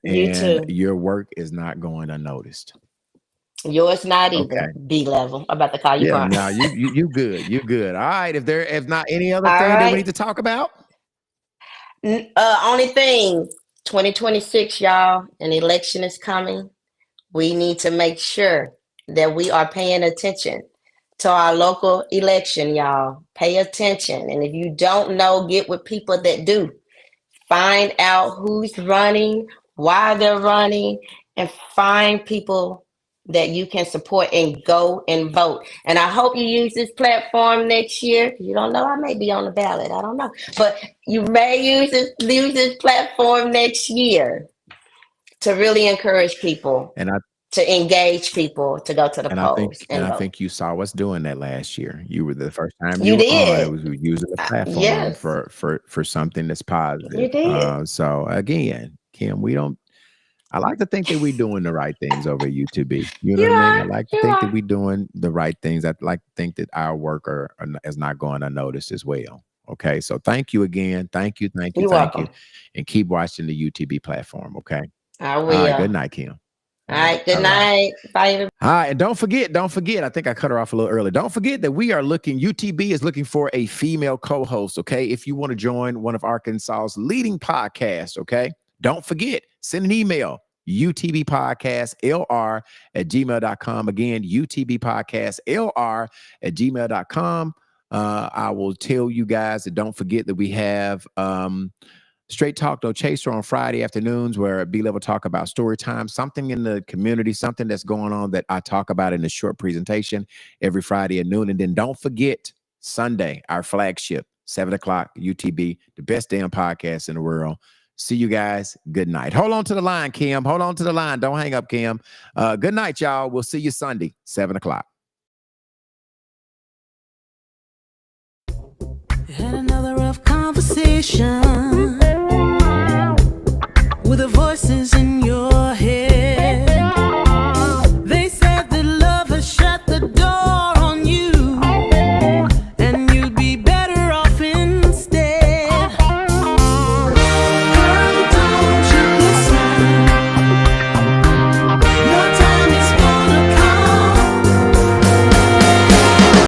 You And too. your work is not going unnoticed. Yours not either. Okay. B level. I'm about to call you Yeah, Brian. no, you good. You good. All right. If not any other All thing that we need right. to talk about. Only thing, 2026, y'all, an election is coming. We need to make sure that we are paying attention to our local election, y'all. Pay attention. And if you don't know, get with people that do. Find out who's running, why they're running, and find people that you can support and go and vote. And I hope you use this platform next year. You don't know, I may be on the ballot. I don't know. But you may use this platform next year to really encourage people, And to engage people to go to the I polls think and and I vote. think you saw us doing that last year. You were the first time you You were on. It did. was using the platform Yes, for something that's positive. you did. So again, Kim, we don't. I like to think that we're doing the right things over at UTB. You know You what I mean? I are. like to You think that are. we're doing the right things. I like to think that our work is not going unnoticed as well. Okay, so thank you again. Thank you, thank you, You're thank you, welcome. and keep watching the UTB platform. Okay. I All right. will. Good night, Kim. All right. Good All right. night. Bye, everybody. All right, and don't forget, I think I cut her off a little early. Don't forget that UTB is looking for a female co-host, okay? If you want to join one of Arkansas's leading podcasts, okay? Don't forget, send an email, utbpodcastlr@gmail.com. Again, utbpodcastlr@gmail.com. I will tell you guys that don't forget that we have Straight Talk No Chaser on Friday afternoons, where B-Level talk about story time, something in the community, something that's going on that I talk about in a short presentation every Friday at noon. And then don't forget Sunday, our flagship, 7 o'clock, UTB, the best damn podcast in the world. See you guys. Good night. Hold on to the line, Kim. Hold on to the line. Don't hang up, Kim. Good night, y'all. We'll see you Sunday, 7 o'clock. Had another rough conversation with the voices in